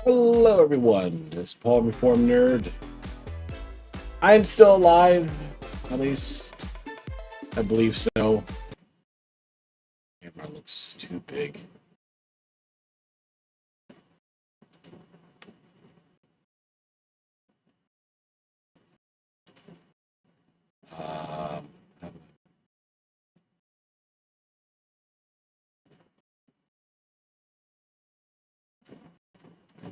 Hello, everyone. It's Paul Reformed Nerd. I'm still alive, at least I believe so. Camera looks too big. Um,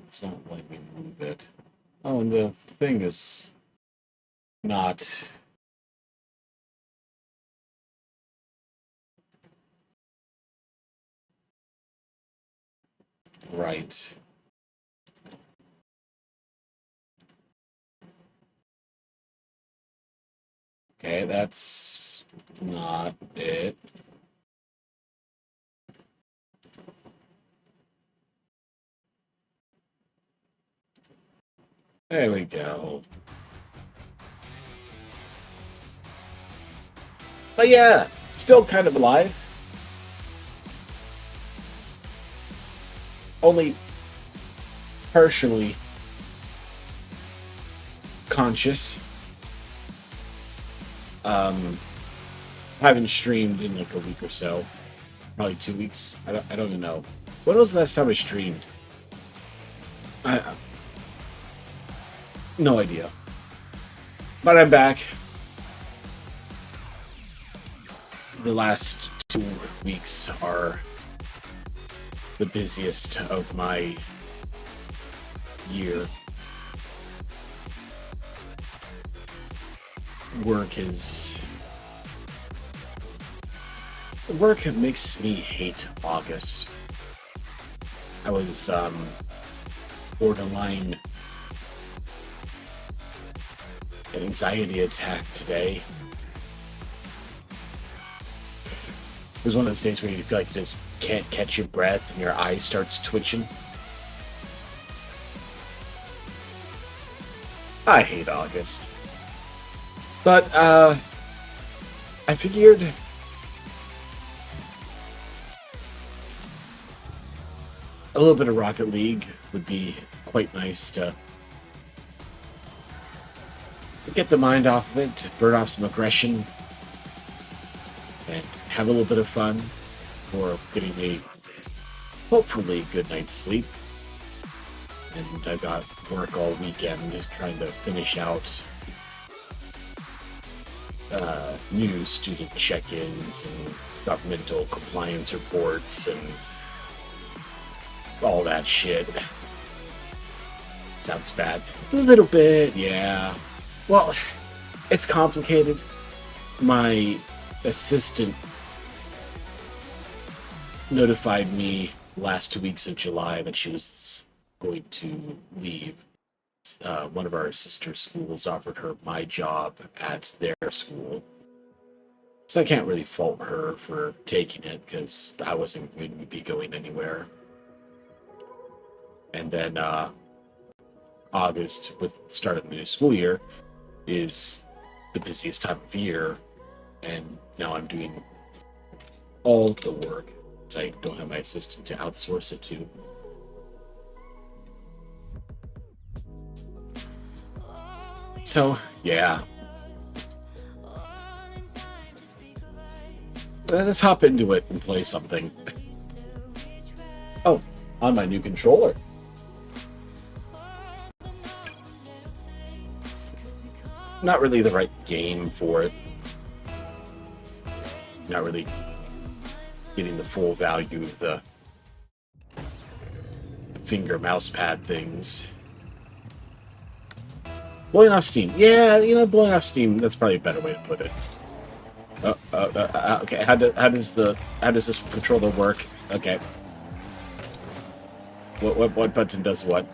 it's not letting me move it. Oh, and the thing is not right. Okay, that's not it. There we go. But yeah, Still kind of alive. Only partially conscious. Haven't streamed in like a week or so. Probably 2 weeks. I don't even know. When was the last time I streamed? No idea. But I'm back. The last 2 weeks are the busiest of my year. Work makes me hate August. I was borderline an anxiety attack today. It was one of those days where you feel like you just can't catch your breath and your eye starts twitching. I hate August. But, I figured a little bit of Rocket League would be quite nice to get the mind off of it, burn off some aggression, and have a little bit of fun for getting a hopefully good night's sleep. And I got work all weekend trying to finish out new student check-ins and governmental compliance reports and all that shit. Sounds bad. A little bit, yeah. Well, it's complicated. My assistant notified me last 2 weeks of July that she was going to leave. One of our sister schools offered her my job at their school. So I can't really fault her for taking it because I wasn't going to be going anywhere. And then August, with the start of the new school year, is the busiest time of year. And now I'm doing all the work because I don't have my assistant to outsource it to. So, yeah. Let's hop into it and play something. Oh, on my new controller. Not really the right game for it. Not really getting the full value of the finger mouse pad things. Blowing off steam. Yeah, blowing off steam, that's probably a better way to put it. Okay, how does this controller work? Okay. What button does what?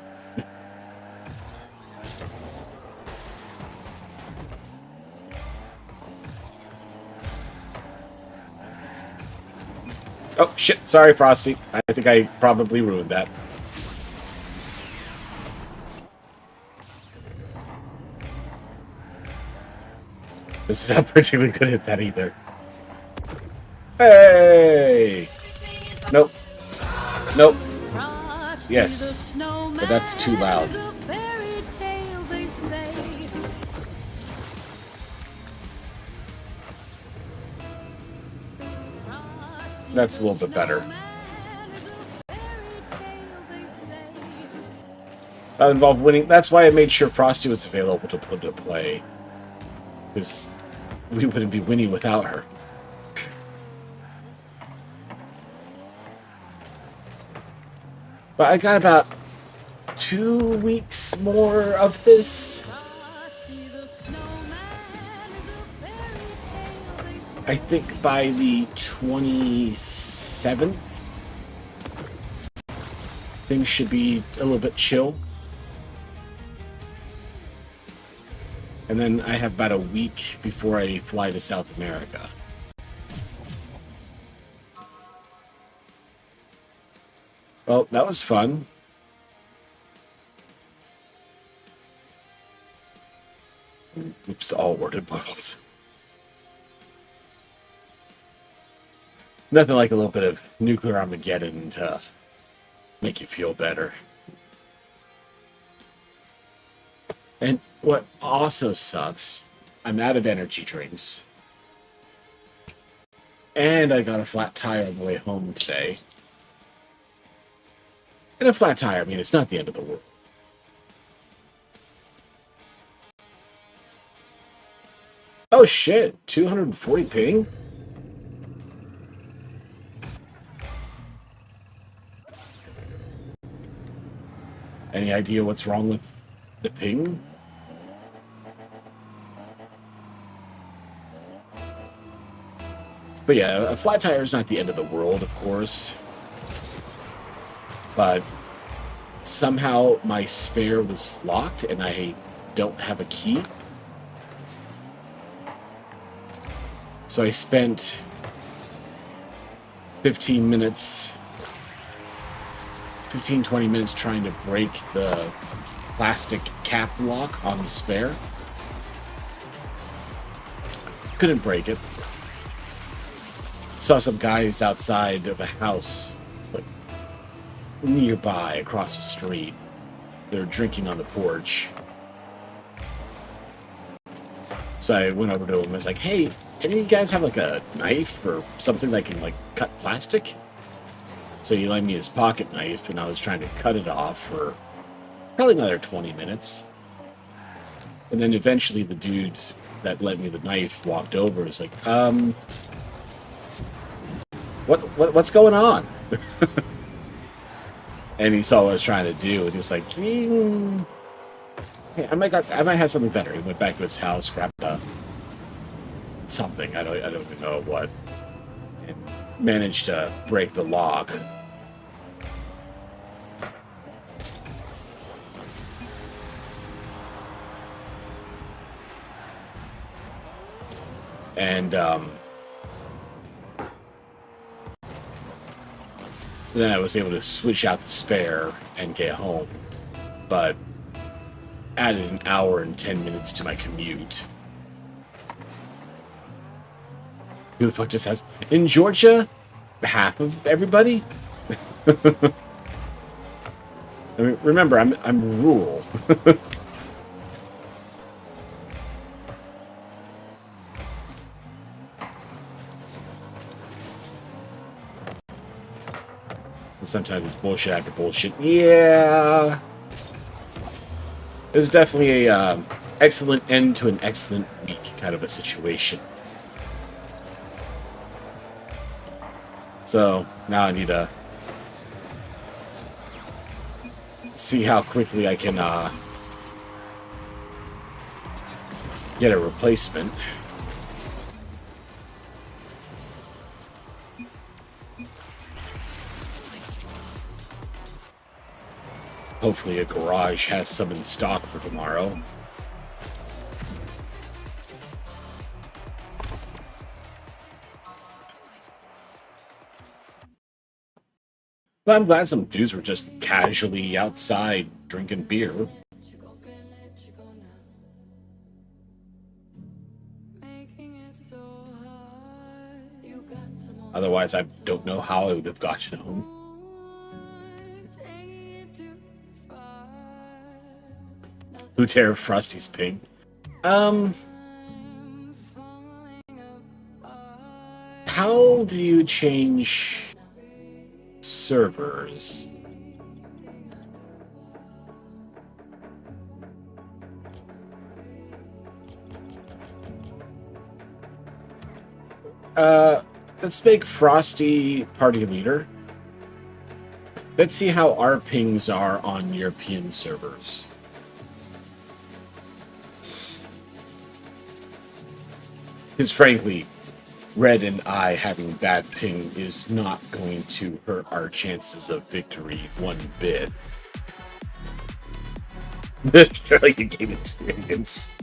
Oh shit, sorry Frosty. I think I probably ruined that. This is not particularly good at that either. Hey! Nope. Nope. Yes. But that's too loud. That's a little bit better. That involved winning. That's why I made sure Frosty was available to put to play. Because we wouldn't be winning without her. But I got about 2 weeks more of this. I think by the 27th, things should be a little bit chill. And then I have about a week before I fly to South America. Well, that was fun. Oops, all worded bubbles. Nothing like a little bit of nuclear Armageddon to make you feel better. And what also sucks, I'm out of energy drinks. And I got a flat tire on the way home today. And a flat tire, I mean, it's not the end of the world. Oh shit, 240 ping? Any idea what's wrong with the ping? But yeah, a flat tire is not the end of the world, of course. But somehow my spare was locked and I don't have a key. So I spent 15 minutes, 20 minutes trying to break the plastic cap lock on the spare. Couldn't break it. Saw some guys outside of a house, like, nearby, across the street. They're drinking on the porch. So I went over to him and was like, hey, any of you guys have like a knife or something that can like cut plastic? So he lent me his pocket knife and I was trying to cut it off for probably another 20 minutes. And then eventually the dude that lent me the knife walked over and was like, what's going on? And he saw what I was trying to do and he was like, hey, I might have something better. He went back to his house, grabbed something, I don't even know what, and managed to break the lock. And then I was able to switch out the spare and get home, but added an hour and 10 minutes to my commute. Who the fuck just has... In Georgia, half of everybody? I mean, remember, I'm rural. Sometimes it's bullshit after bullshit. Yeah. It's definitely a excellent end to an excellent week kind of a situation. So now I need to see how quickly I can get a replacement. Hopefully a garage has some in stock for tomorrow. But I'm glad some dudes were just casually outside drinking beer. Otherwise, I don't know how I would have gotten home. Who tear Frosty's ping? How do you change servers? Let's make Frosty party leader. Let's see how our pings are on European servers. Because frankly, Red and I having bad ping is not going to hurt our chances of victory one bit. Like a game experience.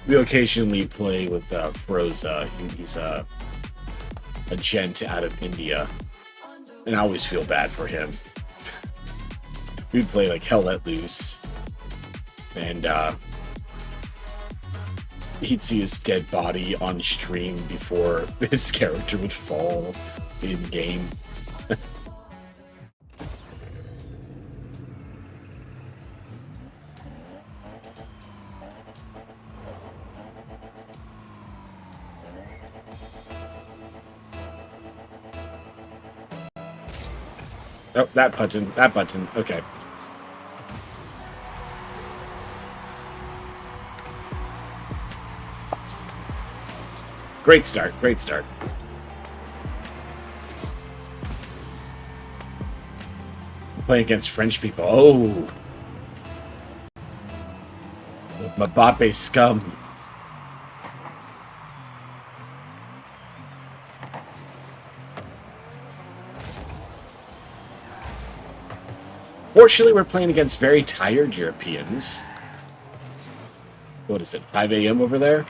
We occasionally play with Froza. He's a gent out of India. And I always feel bad for him. We'd play like Hell Let Loose. And he'd see his dead body on stream before his character would fall in game. Oh, that button, that button. Okay. Great start, great start. Playing against French people. Oh! Mbappe scum. Fortunately, we're playing against very tired Europeans. What is it, 5 a.m. over there?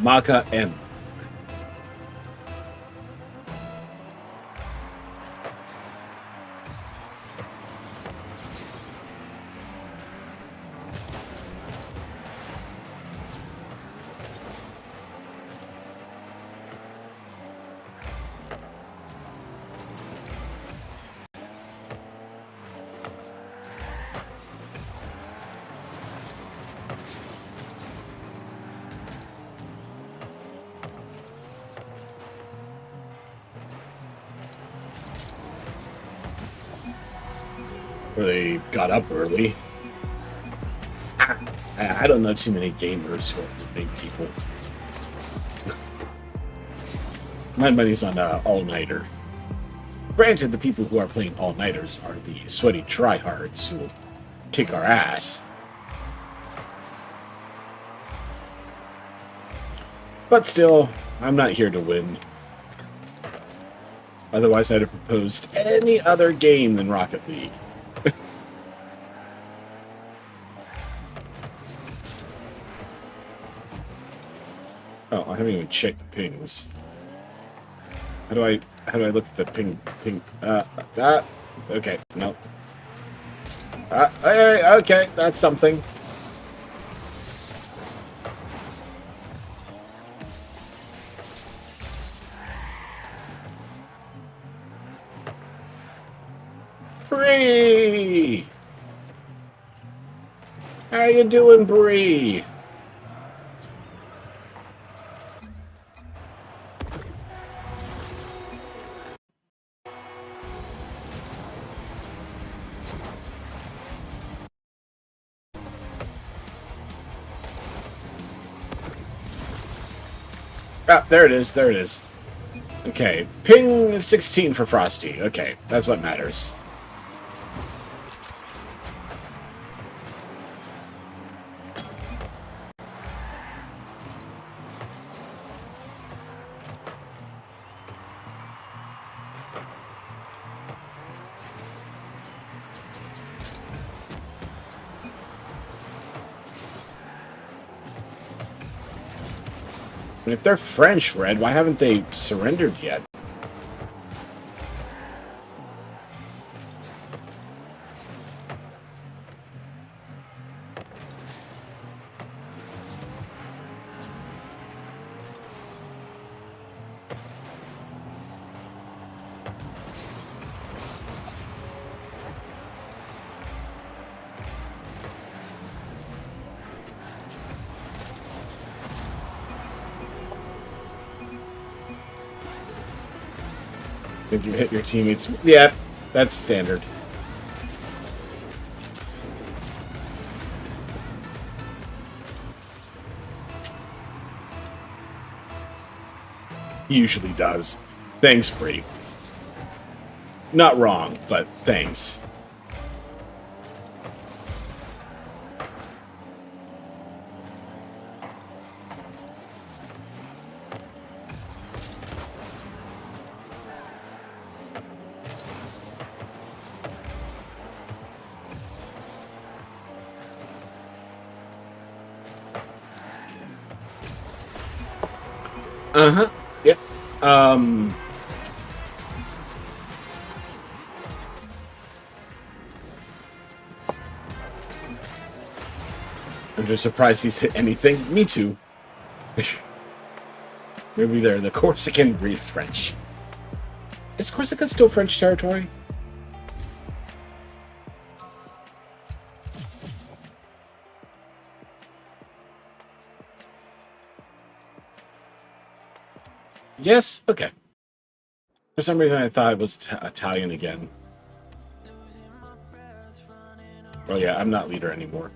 Maka M. They got up early. I don't know too many gamers who are big people. My money's on all-nighter. Granted, the people who are playing all-nighters are the sweaty tryhards who will kick our ass. But still, I'm not here to win. Otherwise, I'd have proposed any other game than Rocket League. Oh, I haven't even checked the pings. How do I look at the ping? Okay, no. Okay, that's something. Bree! How you doing, Bree? Ah, there it is, there it is. Okay, ping of 16 for Frosty. Okay, that's what matters. And if they're French, Red, why haven't they surrendered yet? Think you hit your teammates? Yeah, that's standard. Usually does. Thanks, Bree. Not wrong, but thanks. Uh-huh. Yep. Um, I'm just surprised he's hit anything. Me too. Maybe they're the Corsican breed French. Is Corsica still French territory? Yes? Okay. For some reason, I thought it was Italian again. Oh yeah, I'm not leader anymore.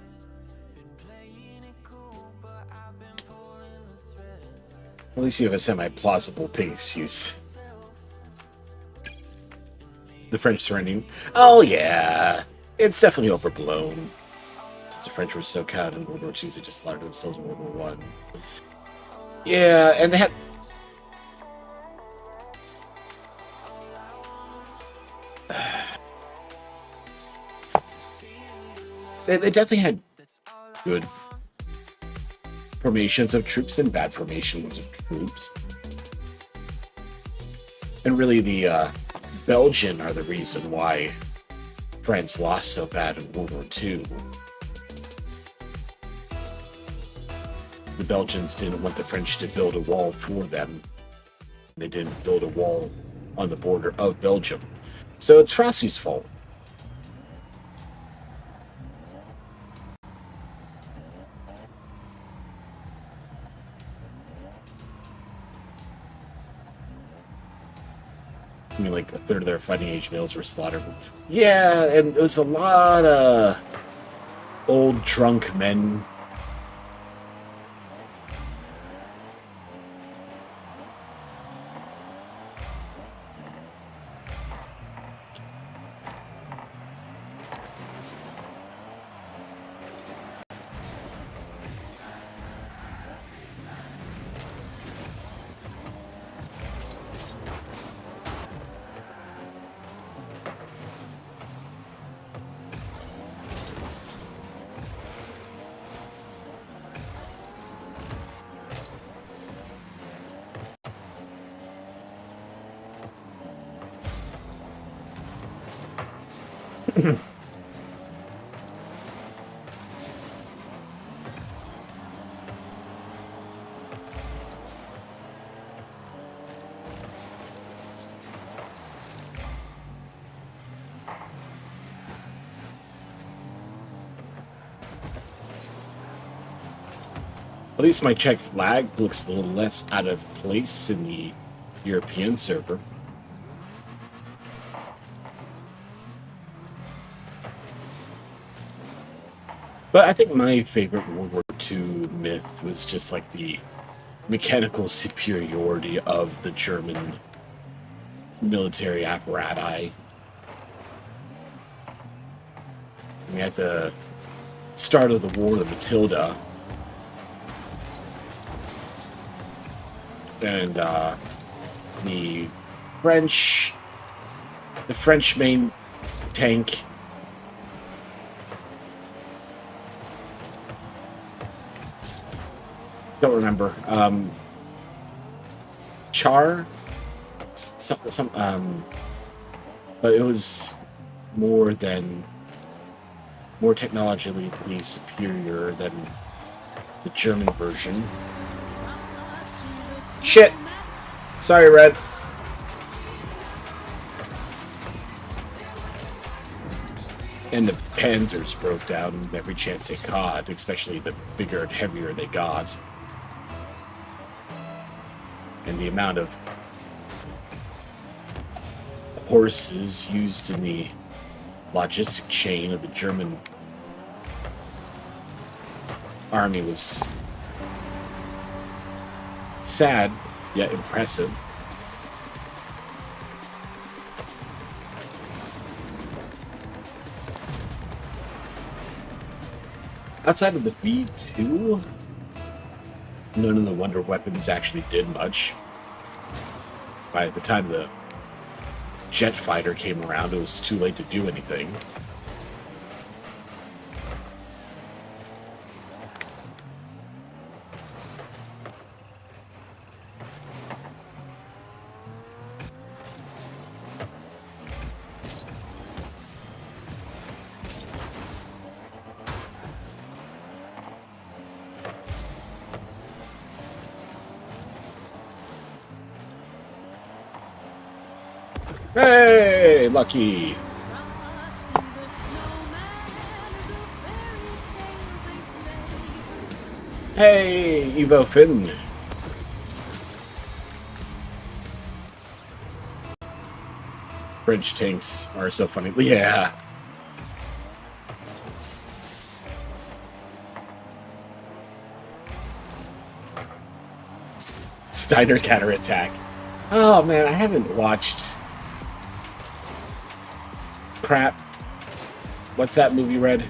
At least you have a semi-plausible pig excuse. The French surrendering. Oh yeah, it's definitely overblown. Since the French were so cowed in World War II, they just slaughtered themselves in World War One. Yeah, and they had. They definitely had good formations of troops and bad formations of troops. And really, the Belgian are the reason why France lost so bad in World War II. The Belgians didn't want the French to build a wall for them. They didn't build a wall on the border of Belgium. So it's Francie's fault. I mean, like a third of their fighting age males were slaughtered. Yeah, and it was a lot of old drunk men. At least my Czech flag looks a little less out of place in the European server. But I think my favorite World War II myth was just like the mechanical superiority of the German military apparatus. I mean, at the start of the war, the Matilda, and the French, the French main tank. Don't remember. Char, but it was more technologically superior than the German version. Shit. Sorry, Red. And the Panzers broke down every chance they got, especially the bigger and heavier they got. And the amount of horses used in the logistic chain of the German army was sad, yet impressive. Outside of the V2, none of the wonder weapons actually did much. By the time the jet fighter came around, it was too late to do anything. Hey, Lucky. Hey, Evo Finn. French tanks are so funny. Yeah. Steiner counterattack. Oh man, I haven't watched. Crap. What's that movie, Red?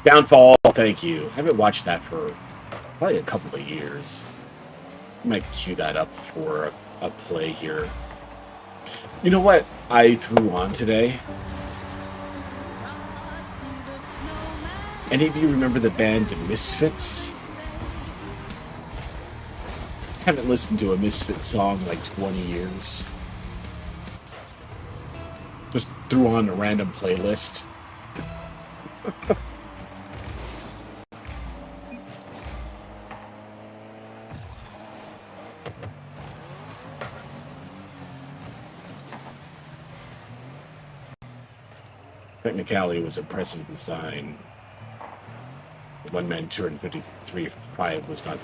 Downfall, thank you. I haven't watched that for probably a couple of years. I might cue that up for a play here. You know what I threw on today? Any of you remember the band Misfits? Haven't listened to a Misfits song in like 20 years. Just threw on a random playlist. Technicality was impressive design. One man 253.5 was not.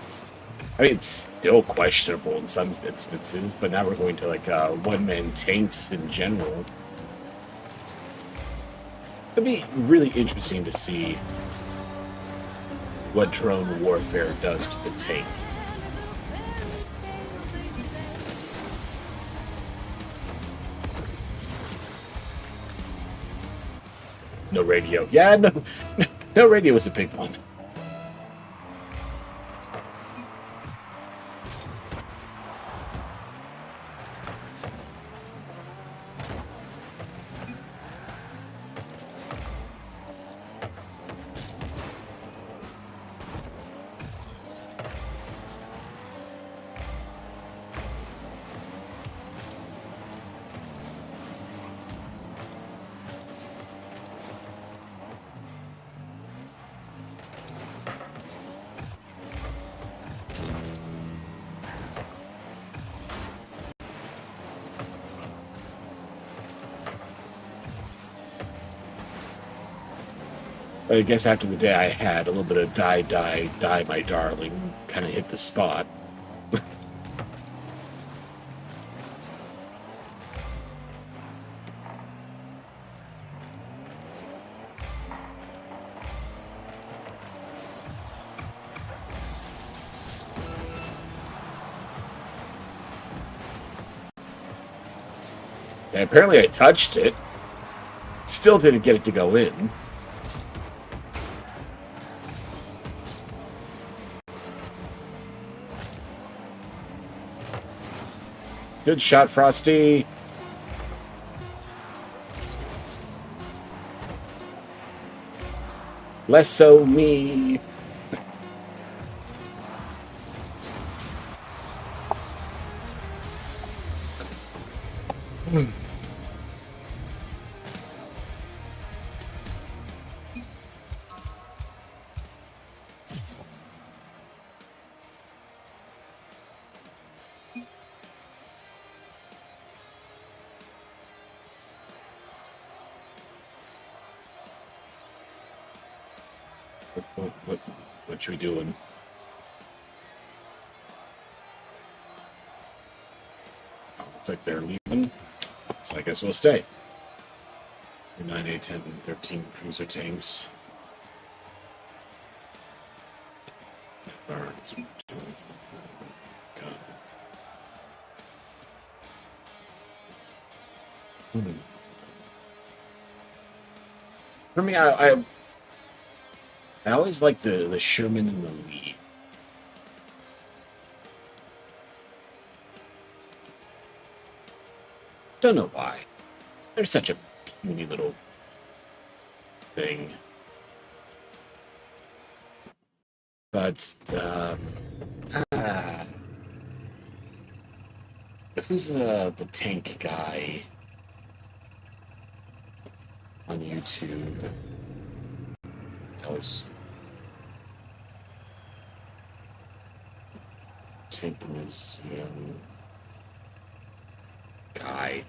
I mean, it's still questionable in some instances, but now we're going to like one man tanks in general. It'd be really interesting to see what drone warfare does to the tank. No radio. Yeah, no radio was a big one. I guess after the day I had, a little bit of die, my darling, kind of hit the spot. And apparently I touched it. Still didn't get it to go in. Good shot, Frosty. Less so me. What should we doing? Oh, looks like they're leaving, so I guess we'll stay. 9, 8, 10, 13 cruiser tanks. For me, I always like the Sherman in the lead. Don't know why. They're such a puny little thing. But who's the tank guy on YouTube? That was Tank Museum guy.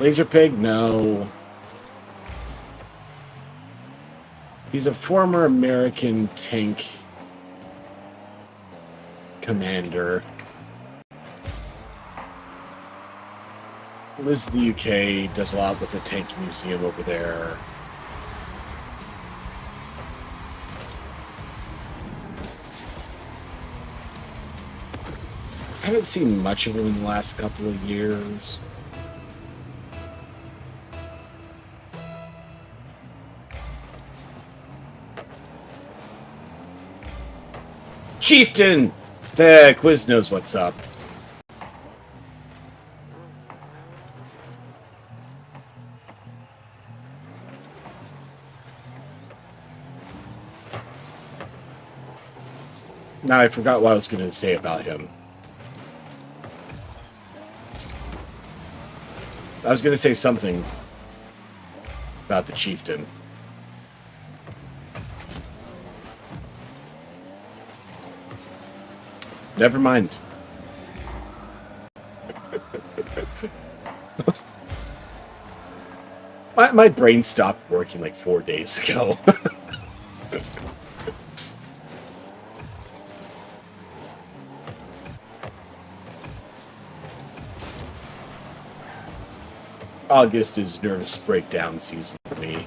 Laser Pig? No. He's a former American tank commander. Lives in the UK, does a lot with the Tank Museum over there. I haven't seen much of him in the last couple of years. Chieftain! The quiz knows what's up. Now I forgot what I was going to say about him. I was going to say something about the chieftain. Never mind. my brain stopped working like 4 days ago. August is nervous breakdown season for me.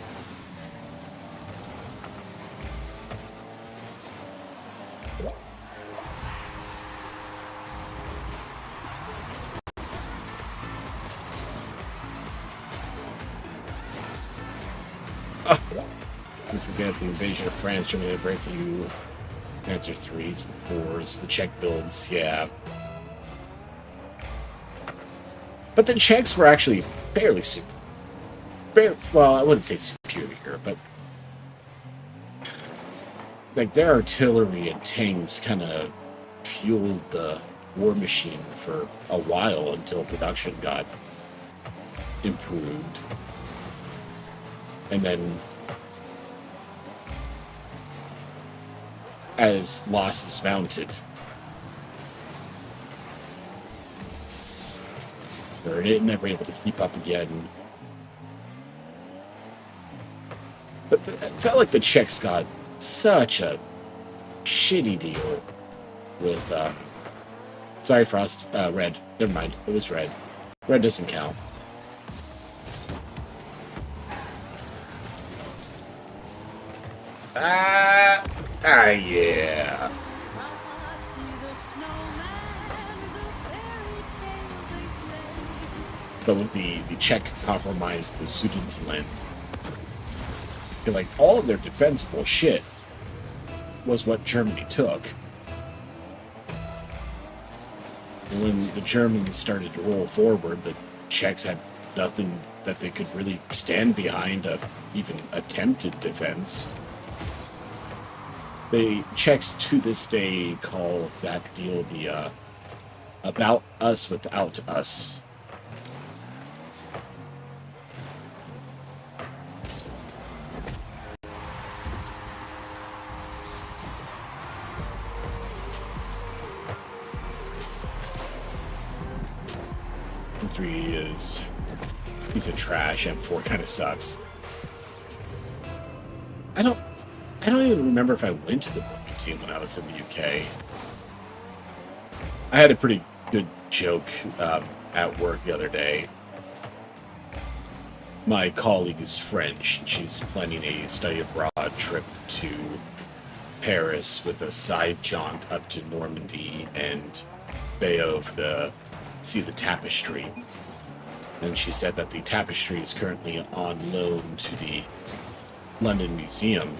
You forget the invasion of France, Germany, break you. Answer 3s and 4s. The Czech builds, yeah. But the Czechs were actually fairly well, I wouldn't say superior, but like their artillery and tanks kind of fueled the war machine for a while until production got improved. And then as losses mounted, they're never able to keep up again. But it felt like the Czechs got such a shitty deal with, sorry, Frost, Red. Never mind, it was Red. Red doesn't count. Yeah. But with the Czech compromise the Sudetenland, like all of their defensible shit was what Germany took. When the Germans started to roll forward, the Czechs had nothing that they could really stand behind a even attempted defense. The Czechs to this day call that deal the about us without us. M3 is piece of trash. M4 kind of sucks. I don't even remember if I went to the book museum when I was in the UK. I had a pretty good joke at work the other day. My colleague is French, and she's planning a study abroad trip to Paris with a side jaunt up to Normandy and Bayeux to see the tapestry. And she said that the tapestry is currently on loan to the London Museum.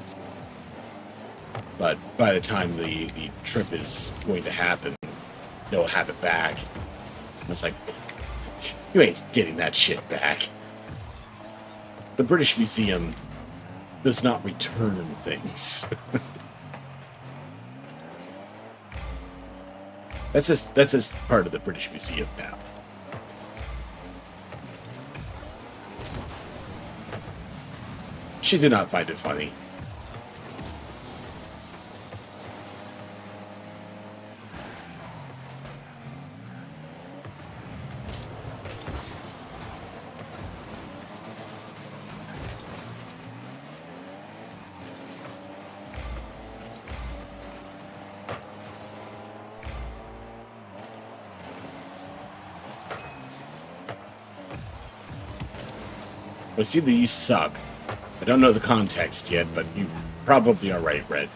But by the time the trip is going to happen, they'll have it back. And it's like, you ain't getting that shit back. The British Museum does not return things. That's just part of the British Museum now. She did not find it funny. I see that you suck. I don't know the context yet, but you probably are right, Red.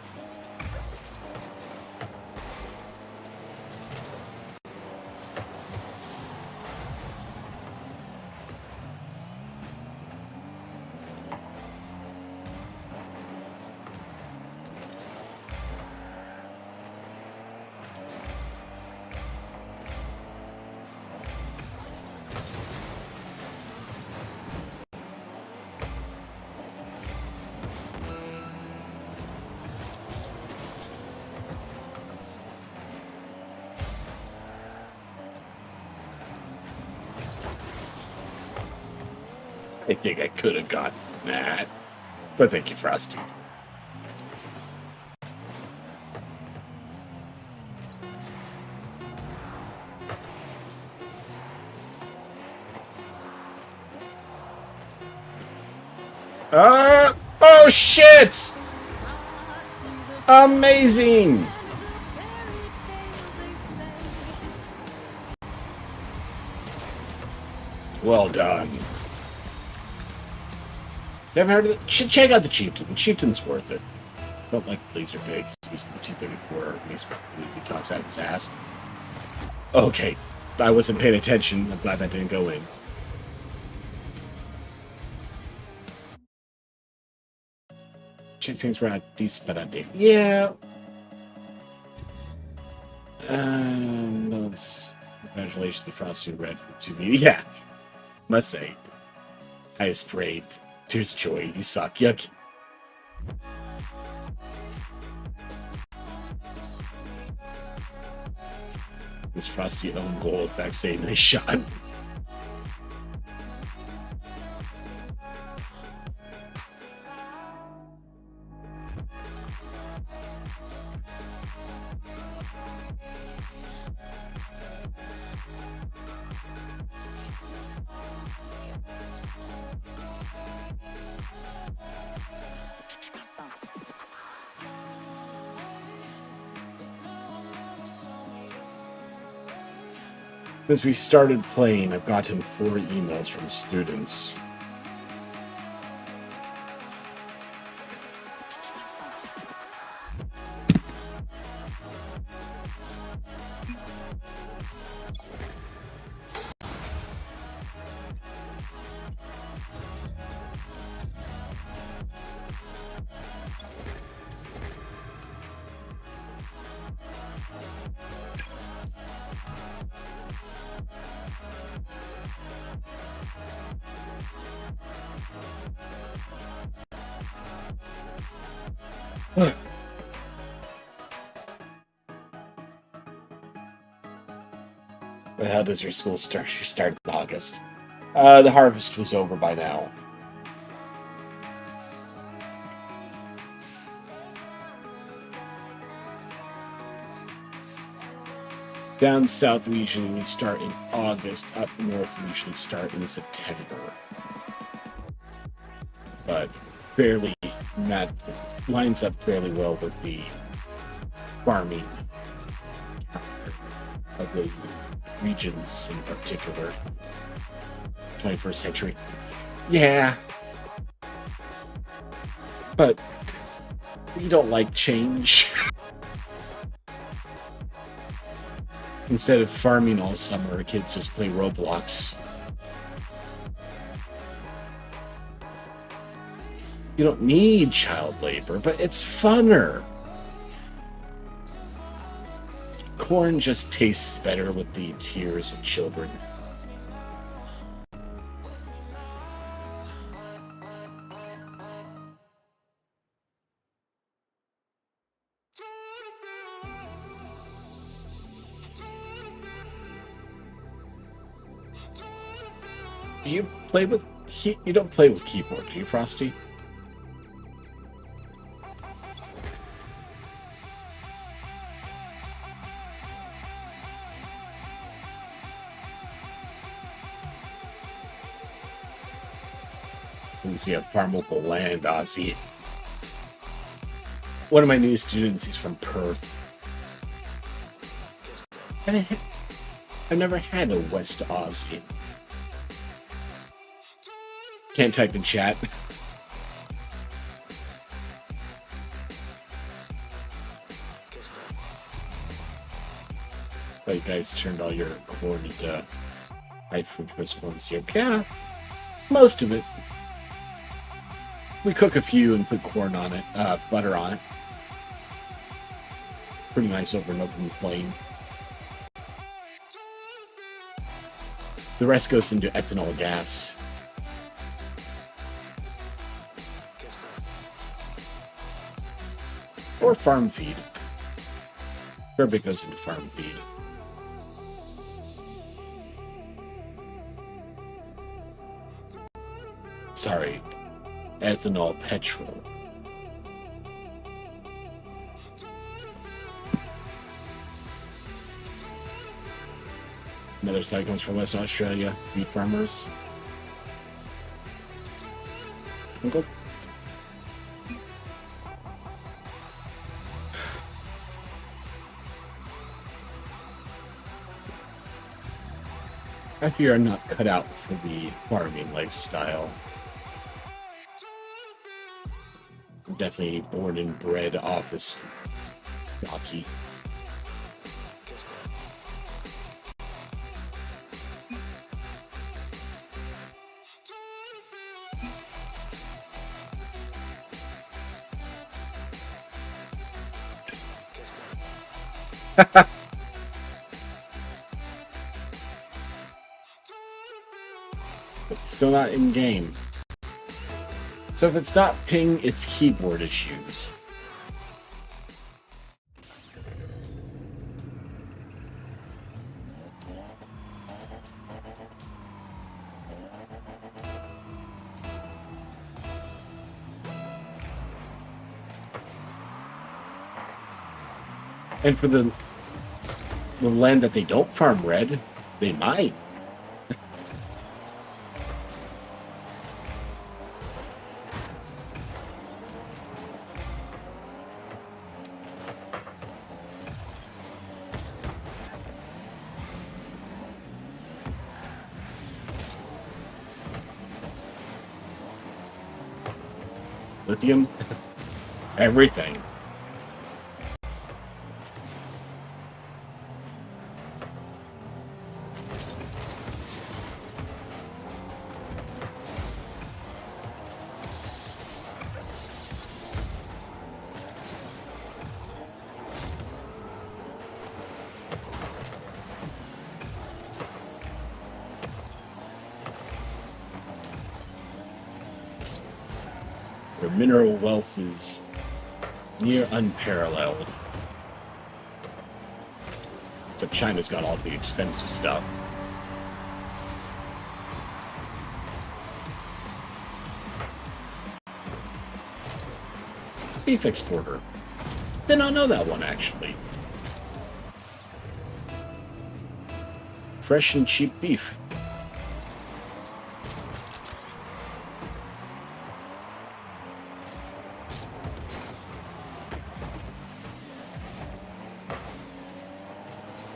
I think I could have gotten that. But thank you, Frosty. Oh shit! Amazing! Well done. Never heard of it? Check out the Chieftain. The Chieftain's worth it. Don't like Laser Pig. He's the 234, at least he talks out of his ass. Okay. I wasn't paying attention. I'm glad that didn't go in. Things were out decent, but outdated. Yeah. No, congratulations to Frosty and Red for 2B. Yeah. Must say. Highest parade. Tears of joy. You suck. Yuck. This Frosty own goal effect saying nice shot. Since we started playing, I've gotten 4 emails from students. How does your school start? You started in August. The harvest was over by now. Down south, we usually start in August. Up north, we usually start in September. But that lines up fairly well with the farming of those regions in particular. 21st century. Yeah. But we don't like change. Instead of farming all summer, kids just play Roblox. You don't need child labor, but it's funner. Corn just tastes better with the tears of children. Do you play with you don't play with keyboard, do you, Frosty? If you have farmable land, Aussie. One of my new students, he's from Perth. I've never had a West Aussie. Can't type in chat. But you guys turned all your corn into high fructose corn syrup. Yeah, most of it. We cook a few and put corn on it, butter on it. Pretty nice over an open flame. The rest goes into ethanol gas. Or farm feed. Fair bit goes into farm feed. Sorry, ethanol petrol. Another site comes from Western Australia. Beef farmers. Uncle? I fear I'm not cut out for the farming lifestyle. I'm definitely a born and bred office jockey. But still not in game. So if it's not ping, it's keyboard issues. And for the land that they don't farm red, they might. Lithium? Everything. Their mineral wealth is near unparalleled. Except China's got all the expensive stuff. Beef exporter. Did not know that one, actually. Fresh and cheap beef.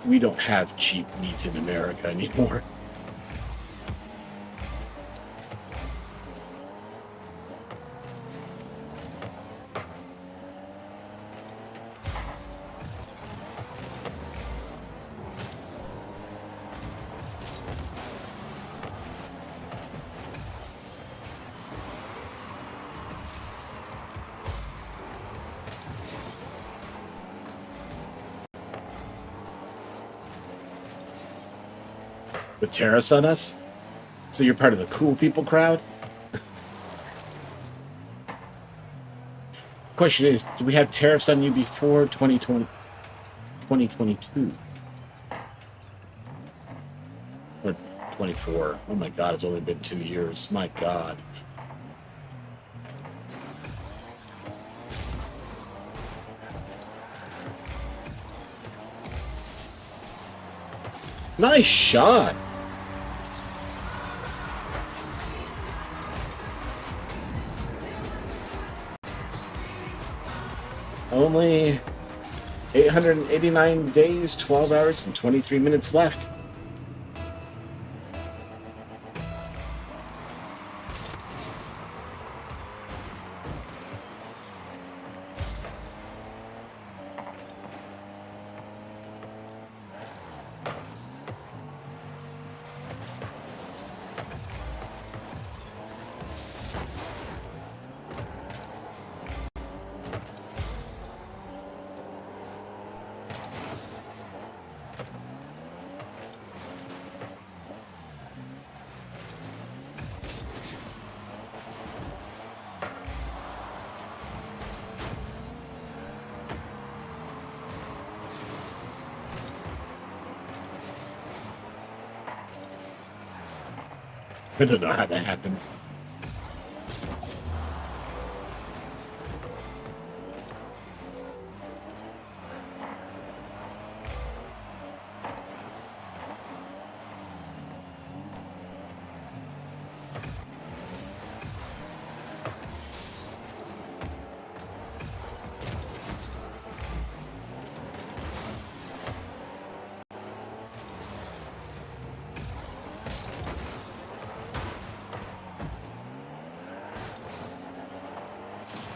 We don't have cheap meats in America anymore. With tariffs on us? So you're part of the cool people crowd? Question is, do we have tariffs on you before 2022? Or 24? Oh my god, it's only been 2 years. My god. Nice shot. Only 889 days, 12 hours, and 23 minutes left. I don't know how that happened.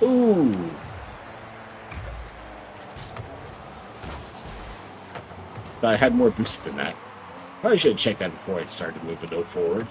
Ooh. But I had more boost than that. Probably should have checked that before I started moving it forward.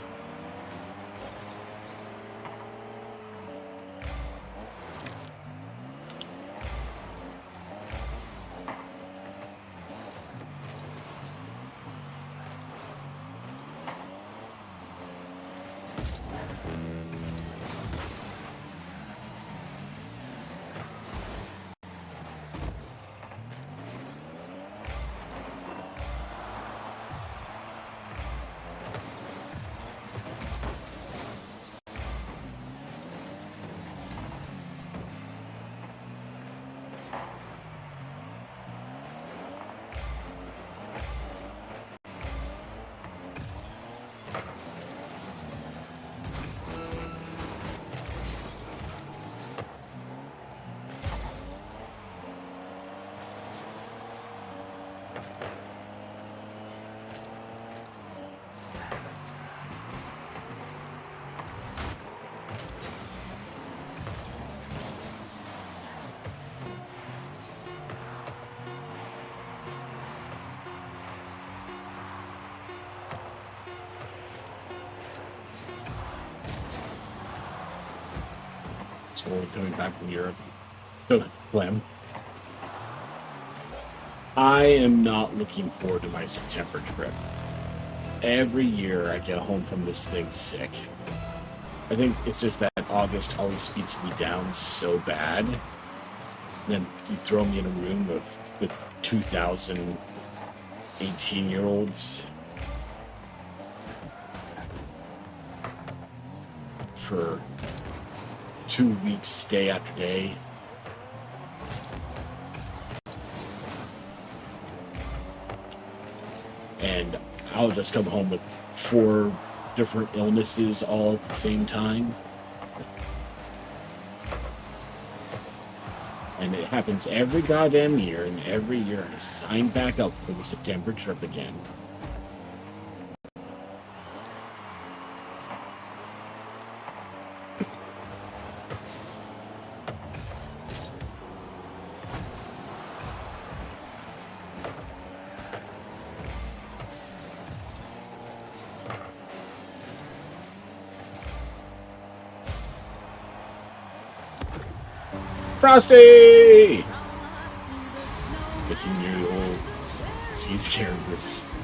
So coming back from Europe. Still got the phlegm. I am not looking forward to my September trip. Every year I get home from this thing sick. I think it's just that August always beats me down so bad. And then you throw me in a room with 2,000 18-year-olds for 2 weeks, day after day. And I'll just come home with 4 different illnesses all at the same time. And it happens every goddamn year, and every year I sign back up for the September trip again. Frosty! 15-year-old sea scarabs.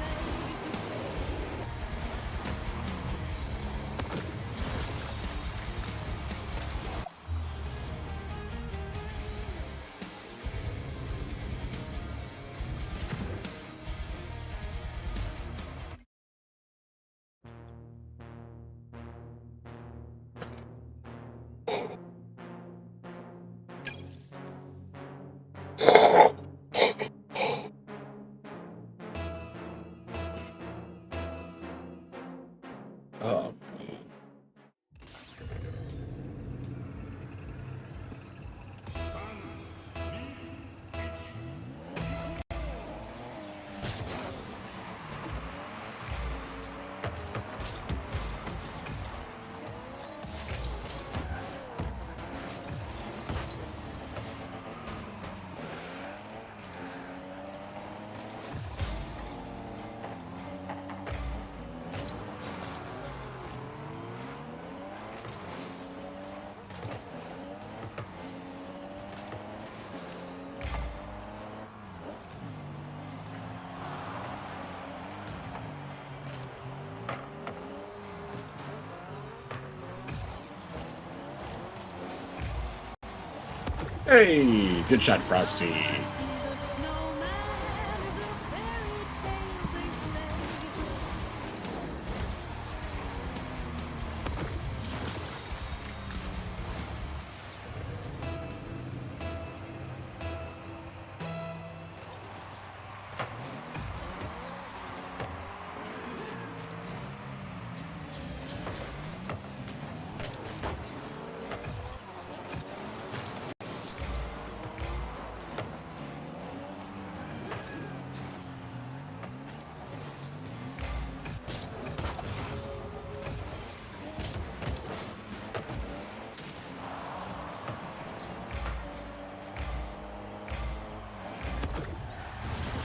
Hey, good shot, Frosty.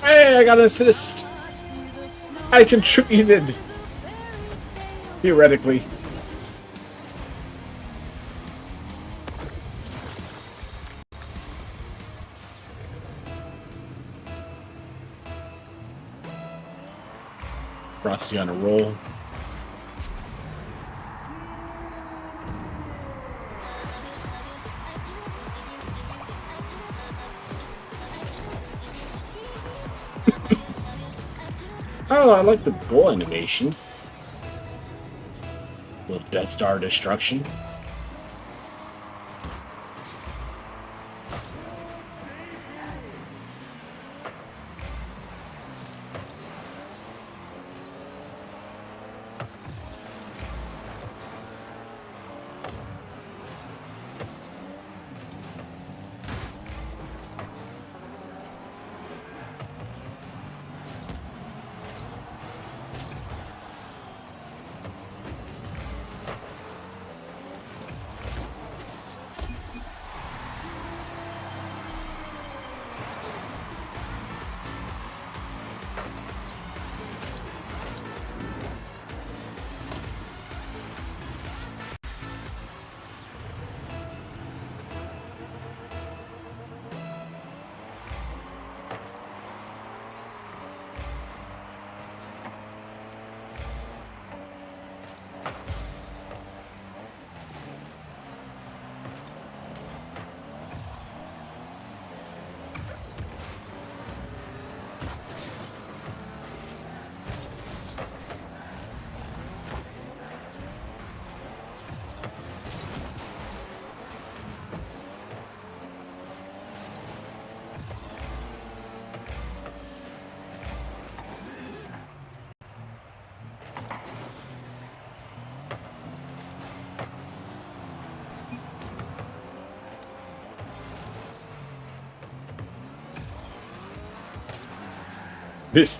Hey, I got an assist. I contributed. Theoretically. Frosty on a roll. Oh, I like the bull animation. Little Death Star destruction.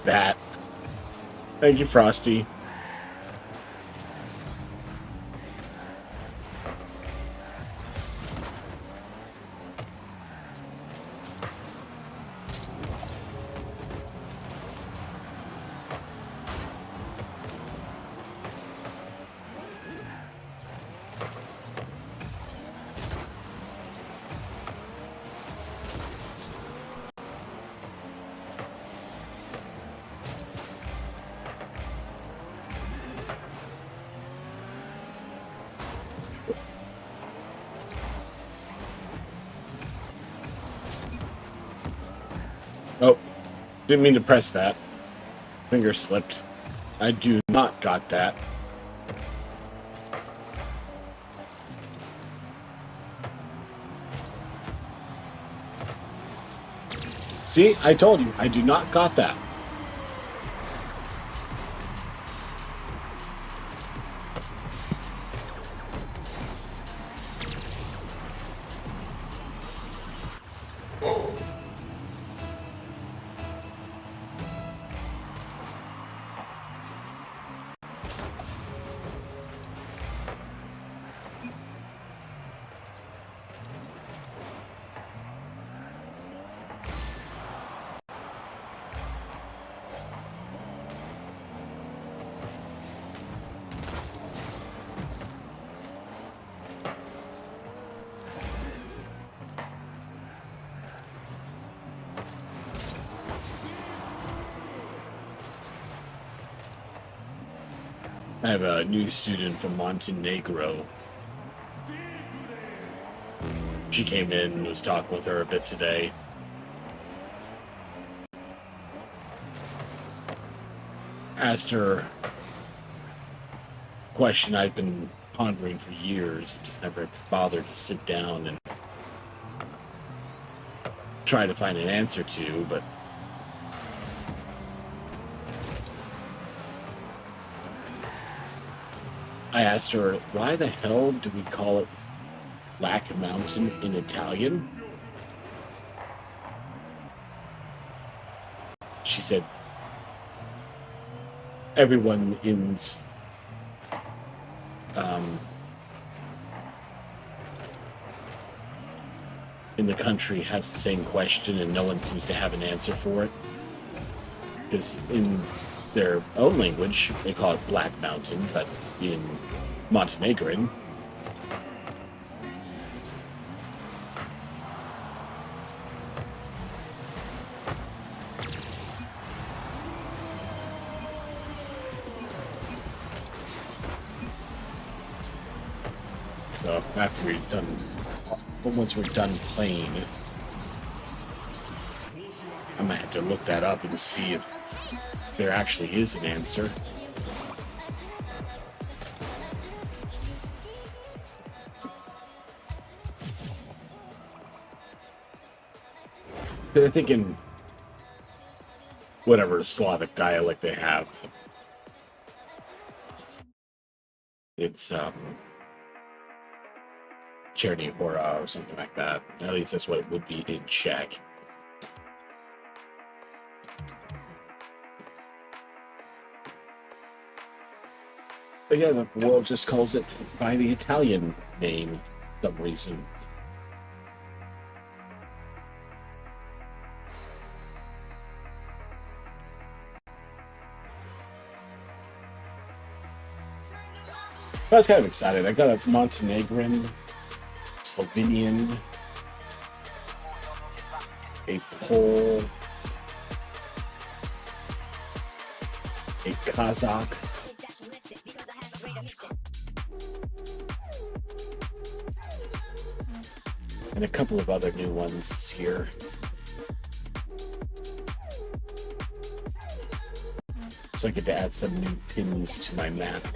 That. Thank you, Frosty. Oh, didn't mean to press that. Finger slipped. I do not got that. See, I told you, I do not got that. I have a new student from Montenegro. She came in and was talking with her a bit today. Asked her a question I've been pondering for years. I just never bothered to sit down and try to find an answer to, but I asked her, why the hell do we call it Black Mountain in Italian? She said, everyone in the country has the same question and no one seems to have an answer for it. Because in their own language, they call it Black Mountain, but in Montenegrin, so after we're done, once we're done playing, I might have to look that up and see if there actually is an answer. I think in whatever Slavic dialect they have, it's Cherny Hora or something like that. At least that's what it would be in Czech. But yeah, the world just calls it by the Italian name for some reason. I was kind of excited. I got a Montenegrin, Slovenian, a Pole, a Kazakh, and a couple of other new ones here. So I get to add some new pins to my map.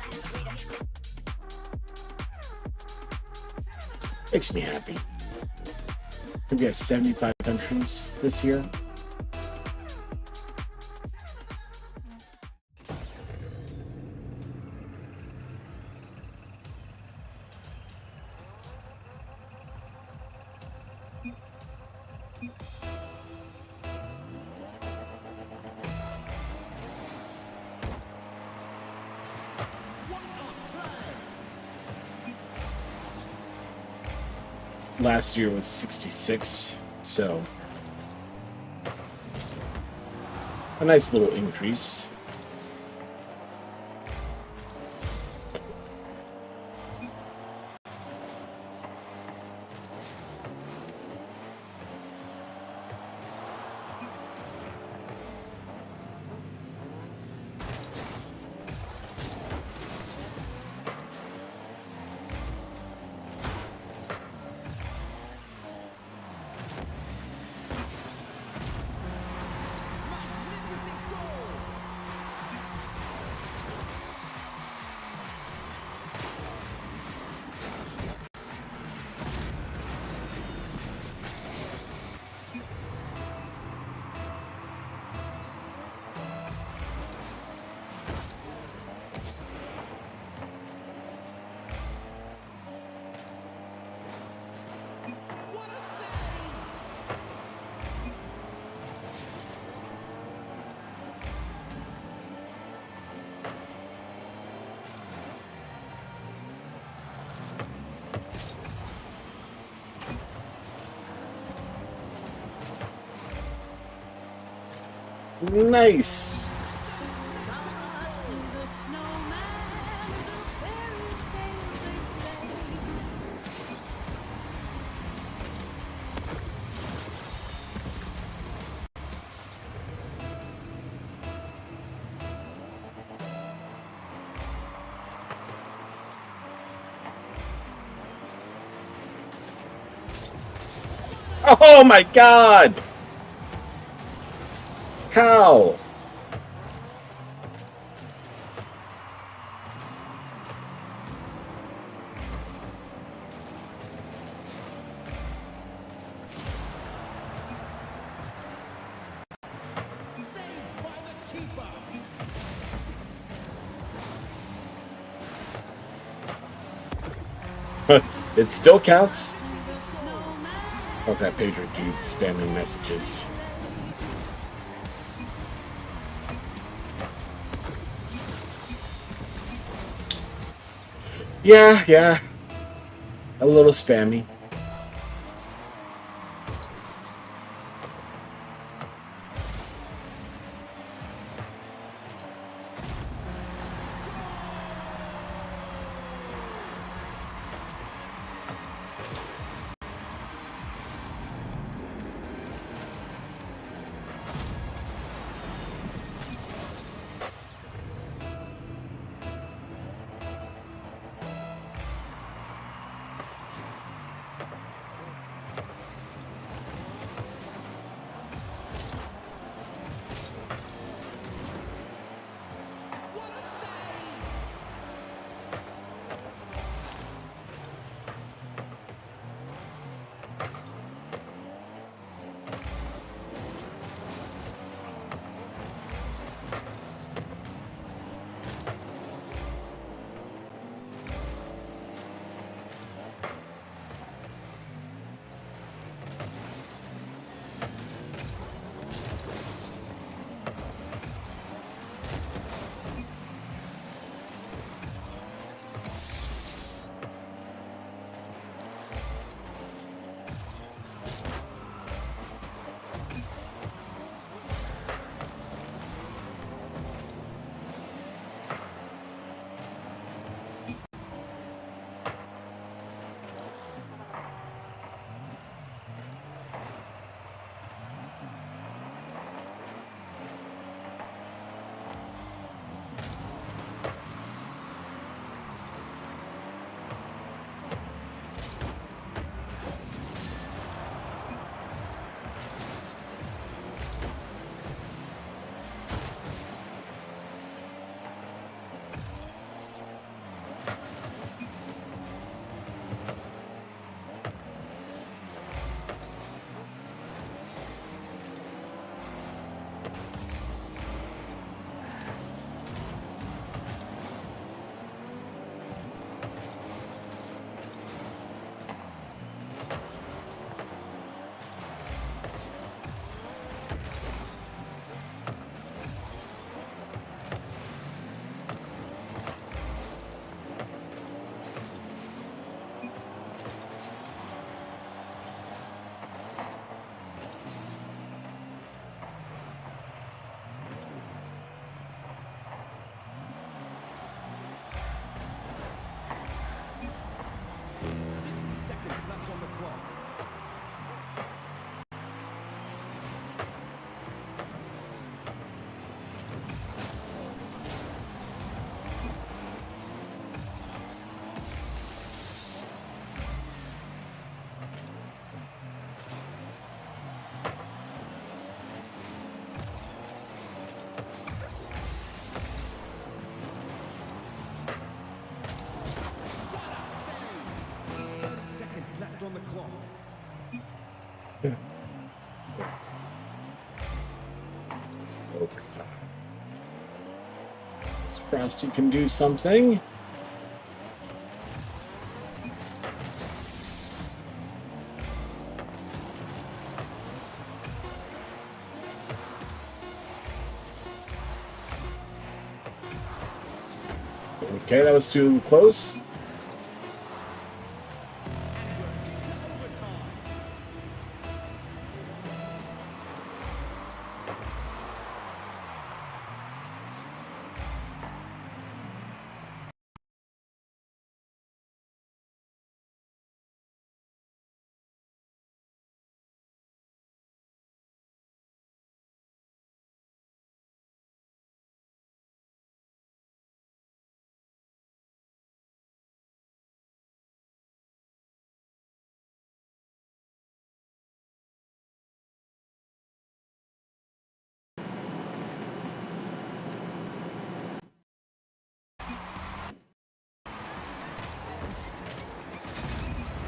Makes me happy. I think we have 75 countries this year. Last year was 66, so a nice little increase. Nice. Oh my god! How? It still counts. Oh, that pager dude spamming messages. Yeah. A little spammy. This Frosty can do something. Okay, that was too close.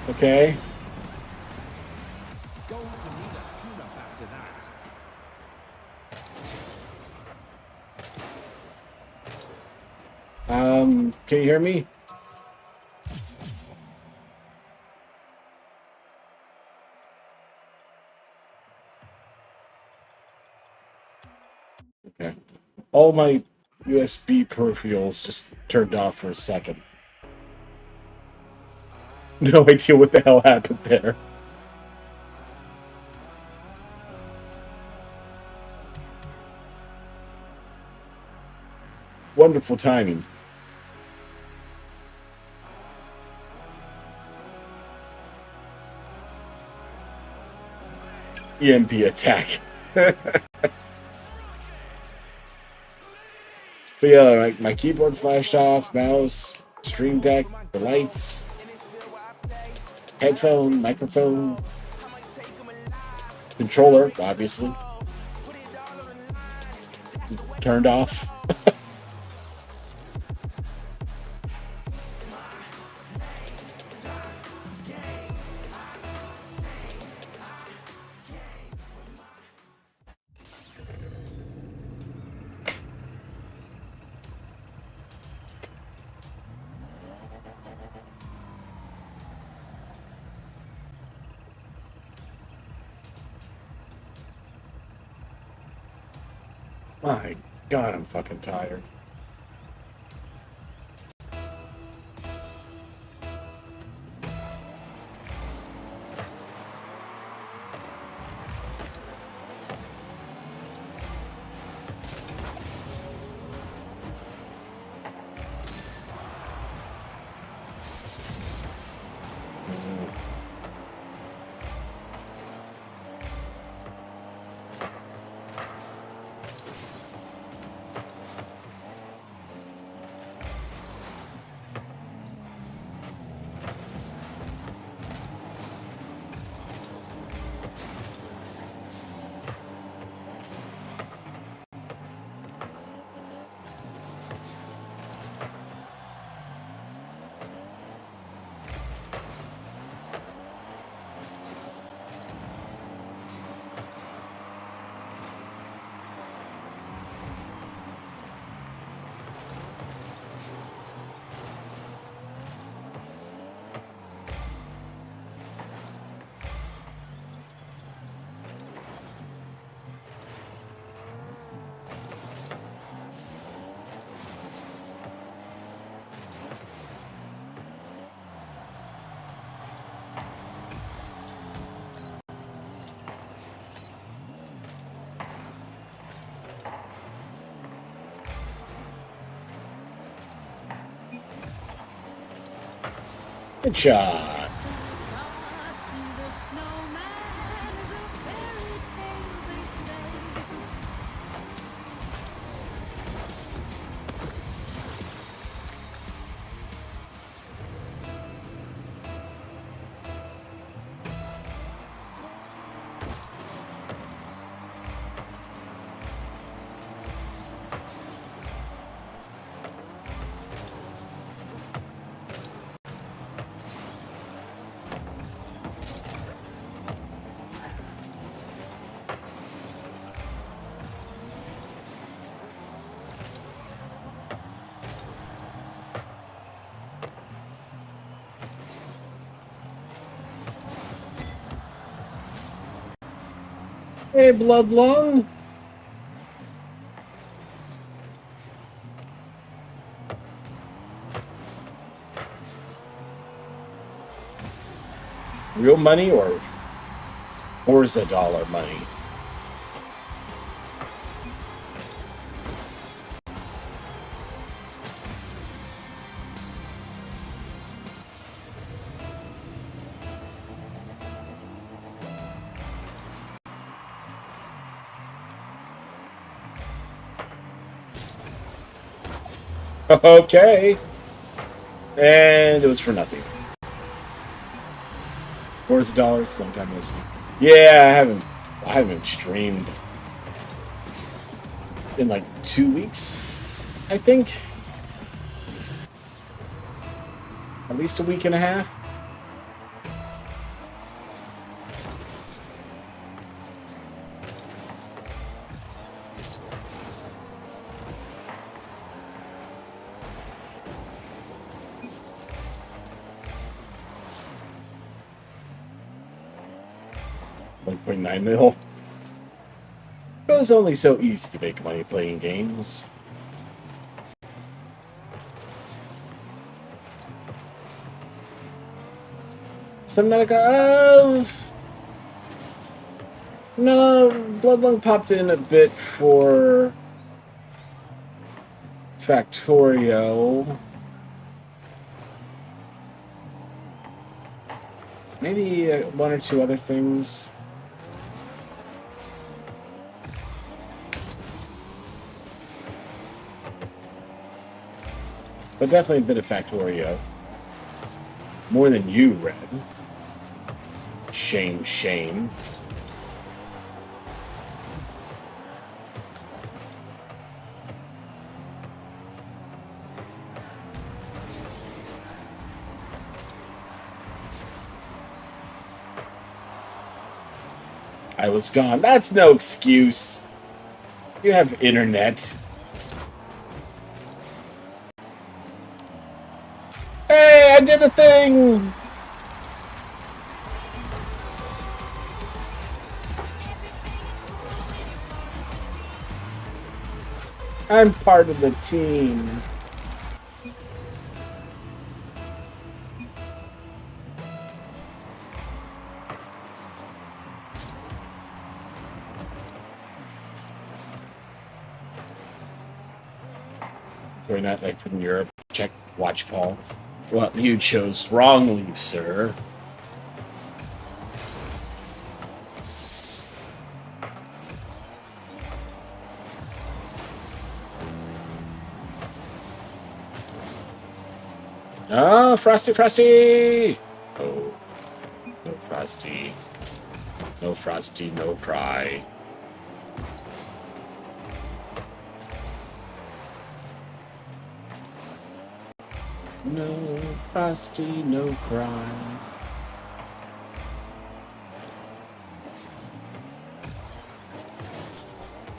Okay. Going to need a tune-up after that. Can you hear me? Okay. All my USB peripherals just turned off for a second. No idea what the hell happened there. Wonderful timing. EMP attack. But yeah, my keyboard flashed off, mouse, stream deck, the lights, headphone, microphone, controller, obviously, turned off. My God, I'm fucking tired. Good shot. Hey, Bloodlung. Real money or is it dollar money? Okay. And it was for nothing. Or is it dollars? Long time no see. Yeah, I haven't streamed in like 2 weeks, I think. At least a week and a half. 1.9 mil. It was only so easy to make money playing games. Subnautica, no, Bloodlung popped in a bit for Factorio. Maybe one or two other things. But definitely a bit of Factorio. More than you, Red. Shame, shame. I was gone. That's no excuse. You have internet. Hey, I did a thing! I'm part of the team. We're not like from Europe. Check, watch, Paul. Well, you chose wrongly, sir. Ah, Frosty, Frosty! Oh, no Frosty. No Frosty, no cry. No Frosty, no cry.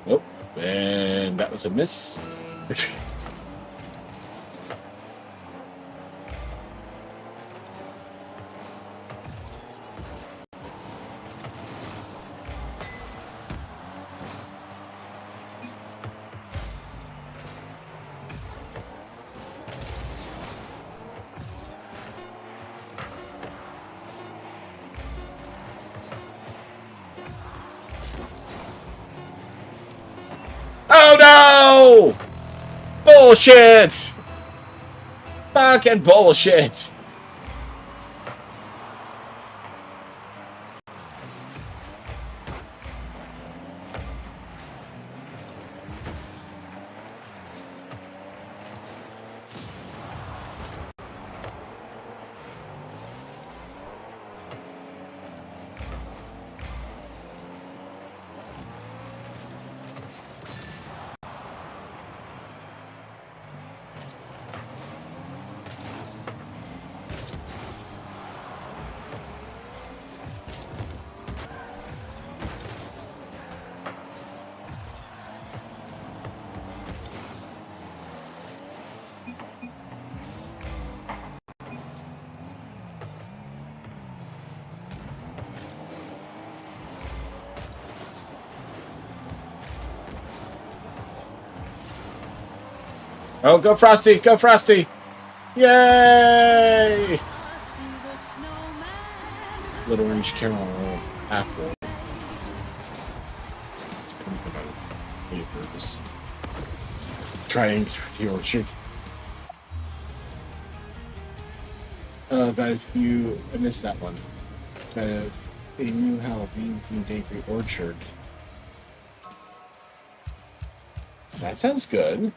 Oh, and that was a miss. Oh no! Bullshit! Fucking bullshit! Oh, go Frosty! Go Frosty! Yay! Little orange caramel apple. It's pretty good out of flavors. Trying the orchard. Got a few. I missed that one. Got a new Halloween themed Angry Orchard. That sounds good.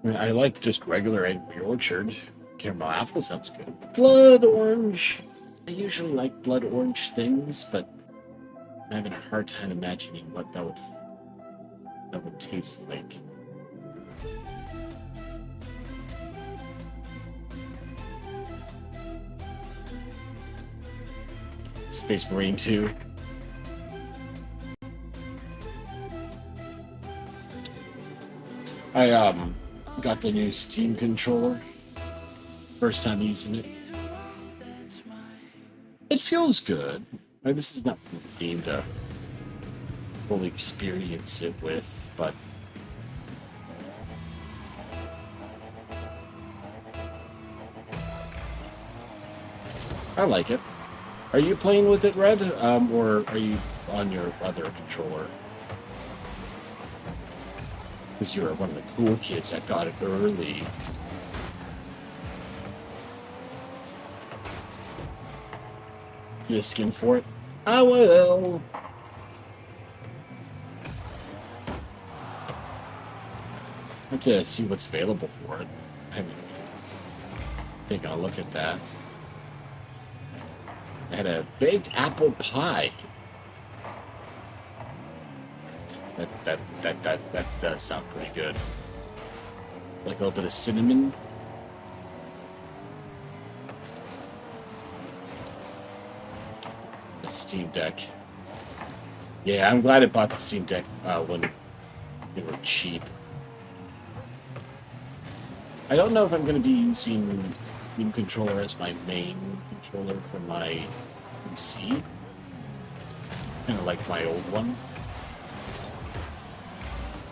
I mean, I like just regular Angry Orchard. Caramel apple sounds good. Blood orange. I usually like blood orange things, but I'm having a hard time imagining what that would taste like. Space Marine 2. I got the new Steam controller. First time using it. It feels good. Like, this is not the game to fully experience it with, but I like it. Are you playing with it, Red? Or are you on your other controller? Because you're one of the cool kids that got it early. Get a skin for it? I will. I have to see what's available for it. I haven't taken a look at that. I had a baked apple pie. That does sound pretty good. Like a little bit of cinnamon. A Steam Deck. Yeah, I'm glad I bought the Steam Deck when they were cheap. I don't know if I'm going to be using Steam Controller as my main controller for my PC. Kind of like my old one.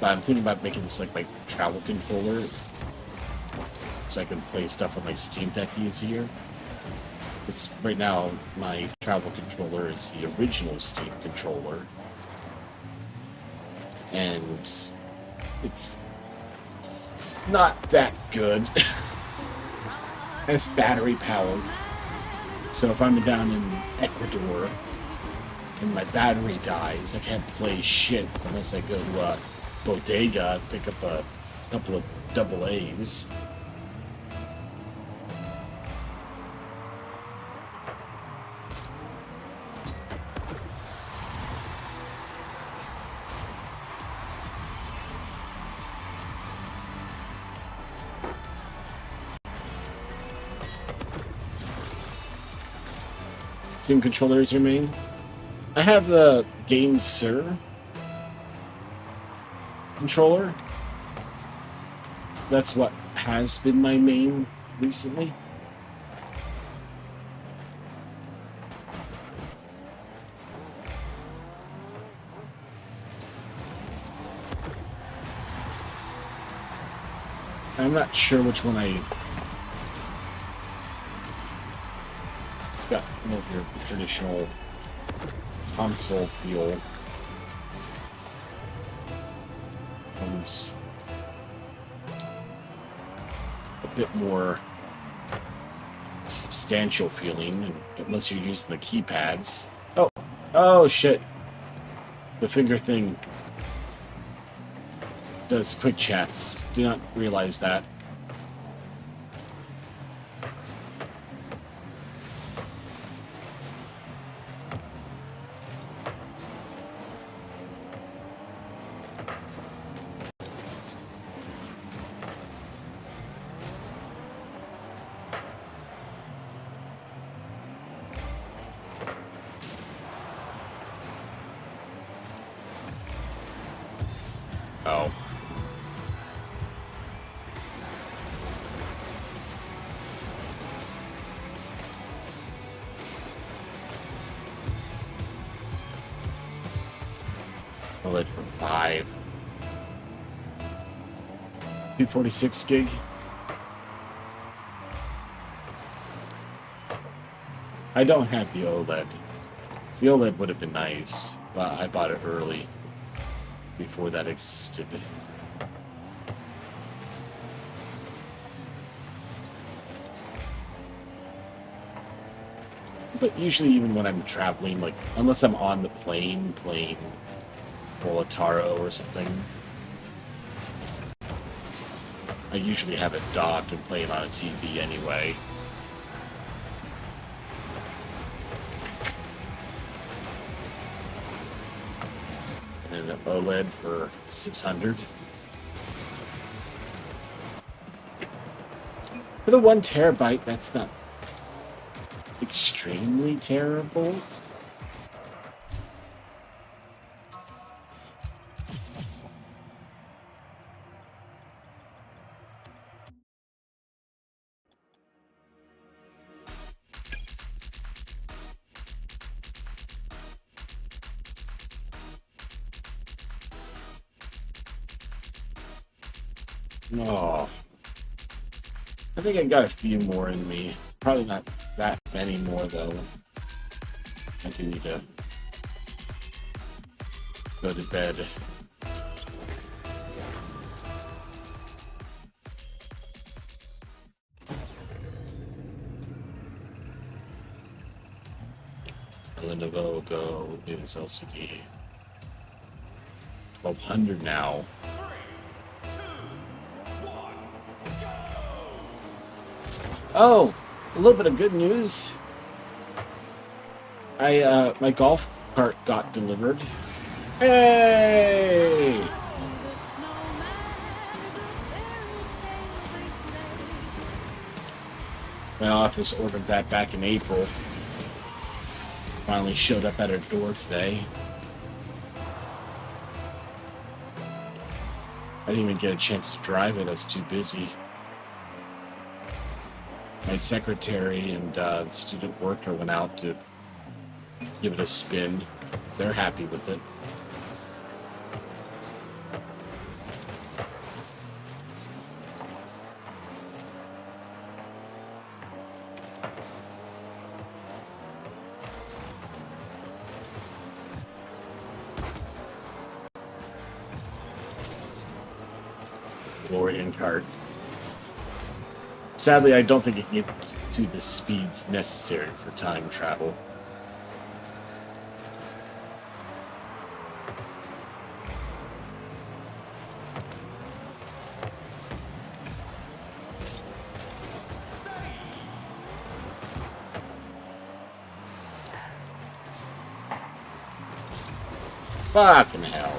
But I'm thinking about making this like my travel controller, so I can play stuff on my Steam Deck easier. Because right now, my travel controller is the original Steam controller. And it's not that good. It's battery powered. So if I'm down in Ecuador and my battery dies, I can't play shit unless I go to Bodega and pick up a couple of double A's. Steam controller is your main? I have the Game Sir controller. That's what has been my main recently. I'm not sure which one It's got more of your traditional console feel. One's a bit more substantial feeling, unless you're using the keypads. Oh shit! The finger thing does quick chats. Do not realize that. Oh. OLED for 5. 246 gig. I don't have the OLED. The OLED would have been nice, but I bought it early before that existed. But usually even when I'm traveling, like, unless I'm on the plane playing Bolataro or something, I usually have it docked and playing on a TV anyway. And an OLED for 600. For the 1 terabyte, that's not extremely terrible. Oh, I think I got a few more in me. Probably not that many more though. I do need to go to bed. Lenovo Go is LCD. 1200 now. Oh, a little bit of good news. My golf cart got delivered. Hey! My office ordered that back in April. Finally showed up at our door today. I didn't even get a chance to drive it. I was too busy. My secretary and the student worker went out to give it a spin. They're happy with it. DeLorean cart. Sadly, I don't think it can get to the speeds necessary for time travel. Fucking hell.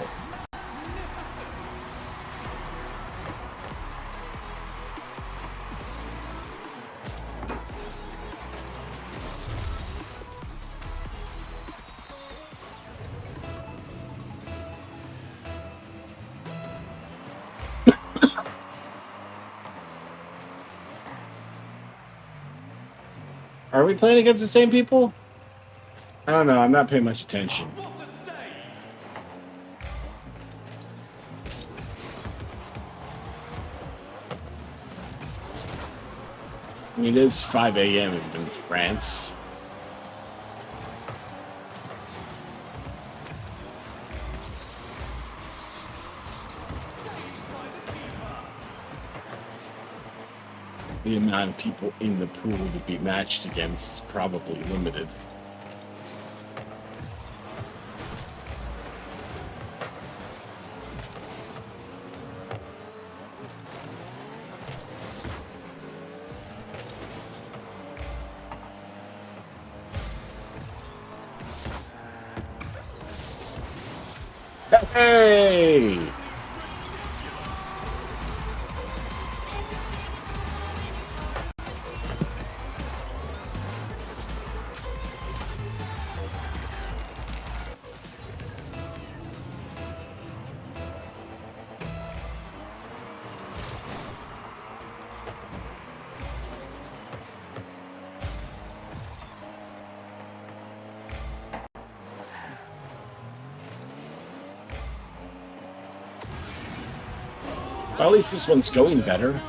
Are we playing against the same people? I don't know. I'm not paying much attention. I mean, it is 5 a.m. in France. The amount of people in the pool to be matched against is probably limited. Hey! Well, at least this one's going better.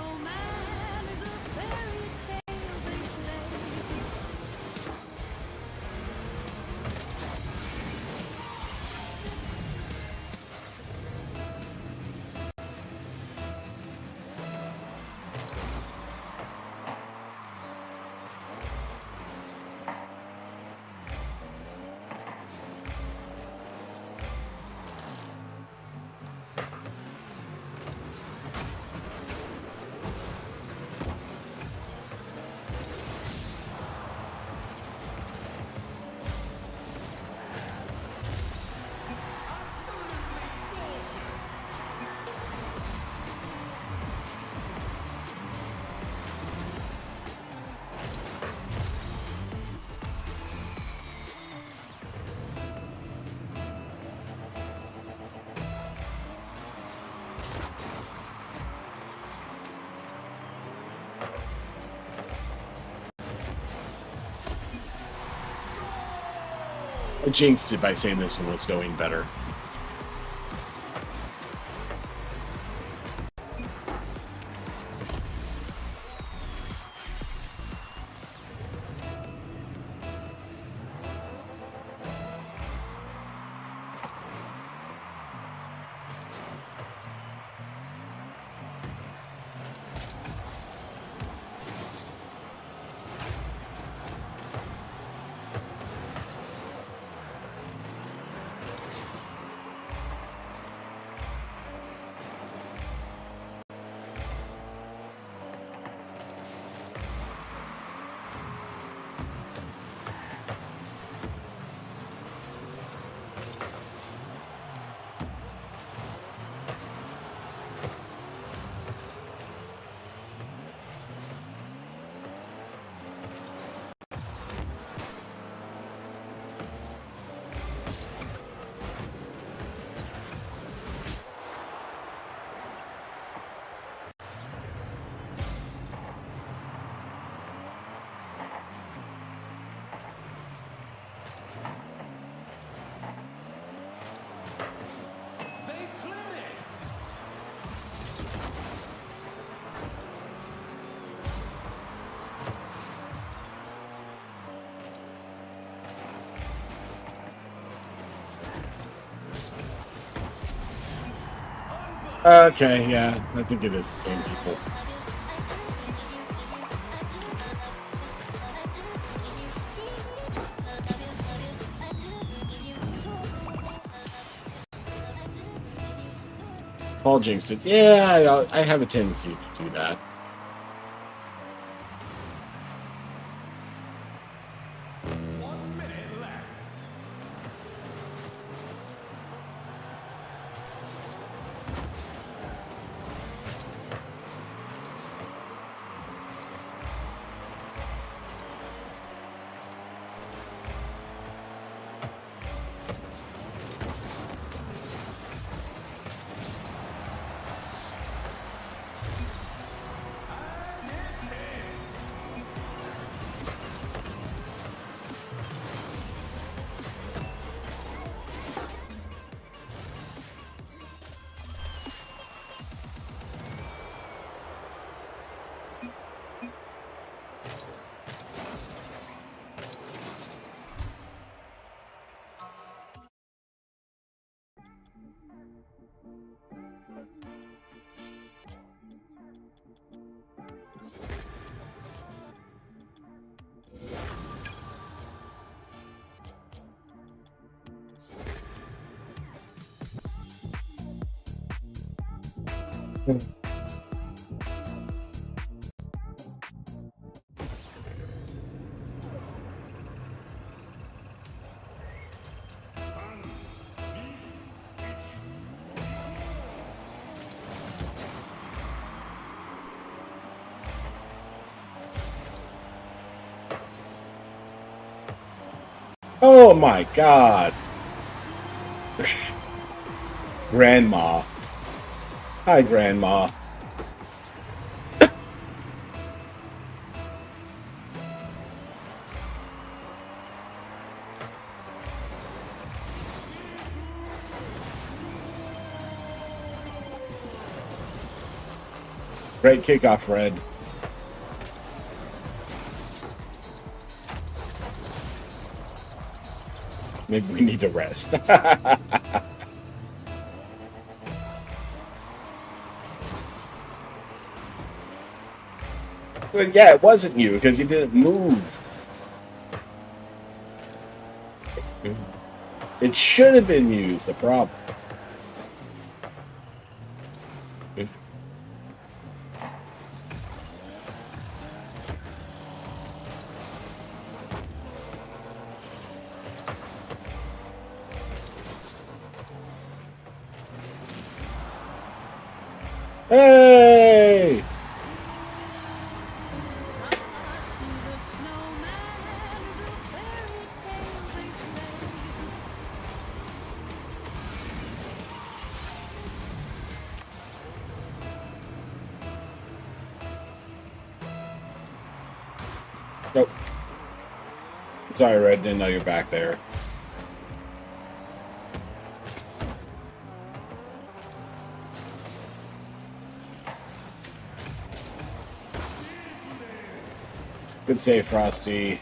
I jinxed it by saying this one was going better. Okay, yeah, I think it is the same people. Paul jinxed it. Yeah, I have a tendency to do that. Oh my god. Grandma. Hi, Grandma. Great kickoff, Red. Maybe we need to rest. But yeah, it wasn't you because you didn't move. It should have been you is the problem. Hey! Nope. Sorry, Red. Didn't know you're back there. Good save, Frosty.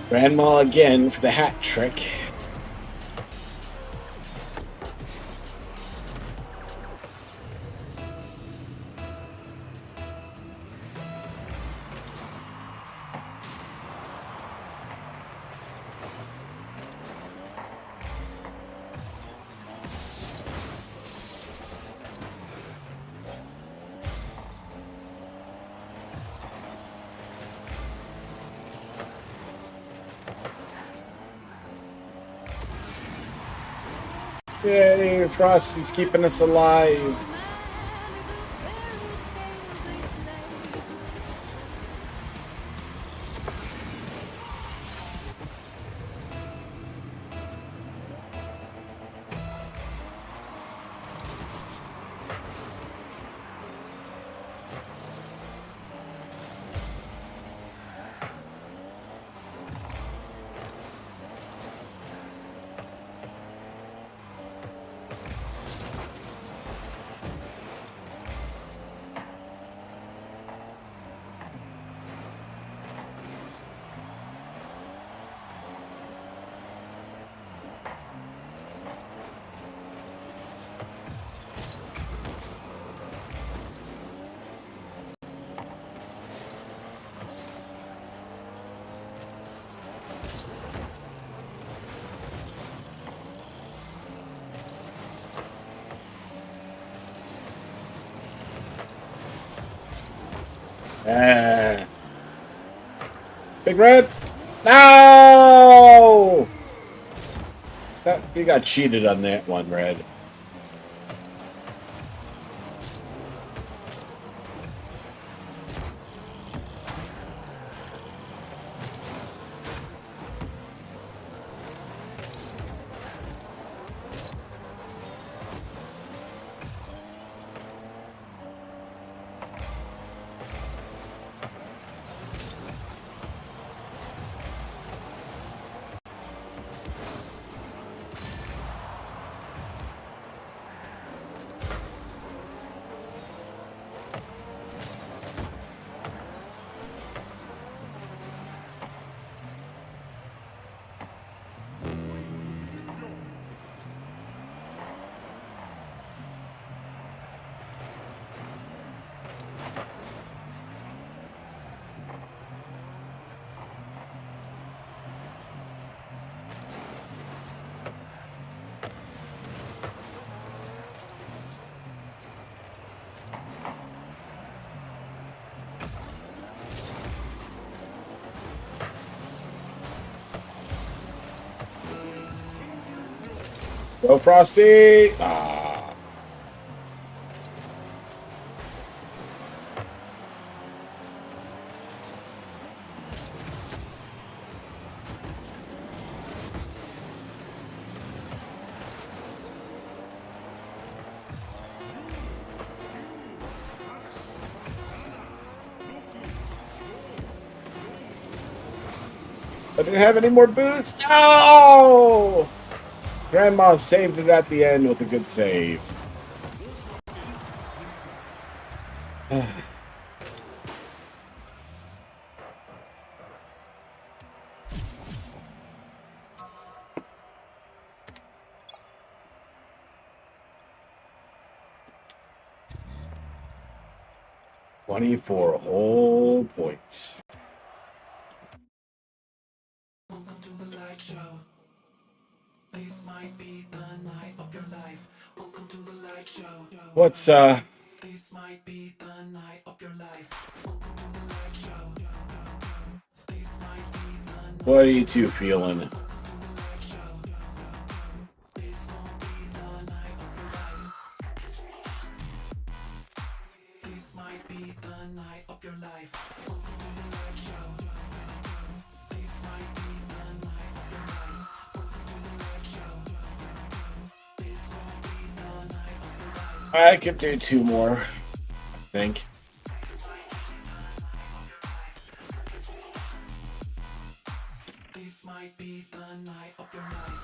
Grandma again for the hat trick. Yay, Frosty's keeping us alive. Ah. Big Red? No! You got cheated on that one, Red. Go, Frosty! Ah. I didn't have any more boost. No! Grandma saved it at the end with a good save. 24 whole points. Welcome to the light show. This might be the night of your life. Welcome to the light show. What's This might be the night of your life. Welcome to the light show. This might be the night what are you two feeling? of the light show. This gon' be the night of your life. This might be the night of your life. Welcome to the light show. This might be the night of your life. Welcome to the light show. This gon' be the night of your life. I could do two more, I think. This might be the night of your life.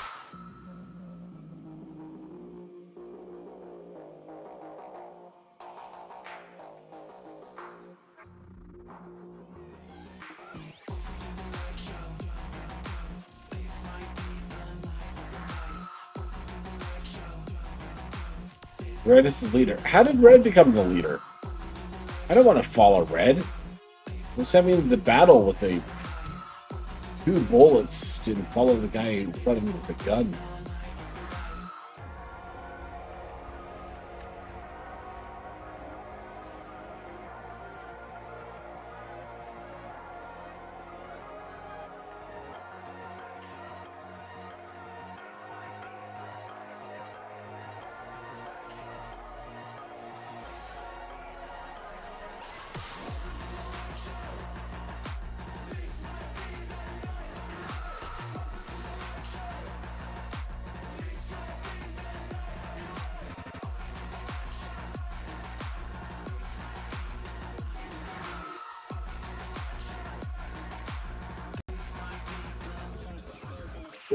Red is the leader. How did Red become the leader? I don't want to follow Red. I was having the battle with the 2 bullets. Didn't follow the guy in front of me with the gun.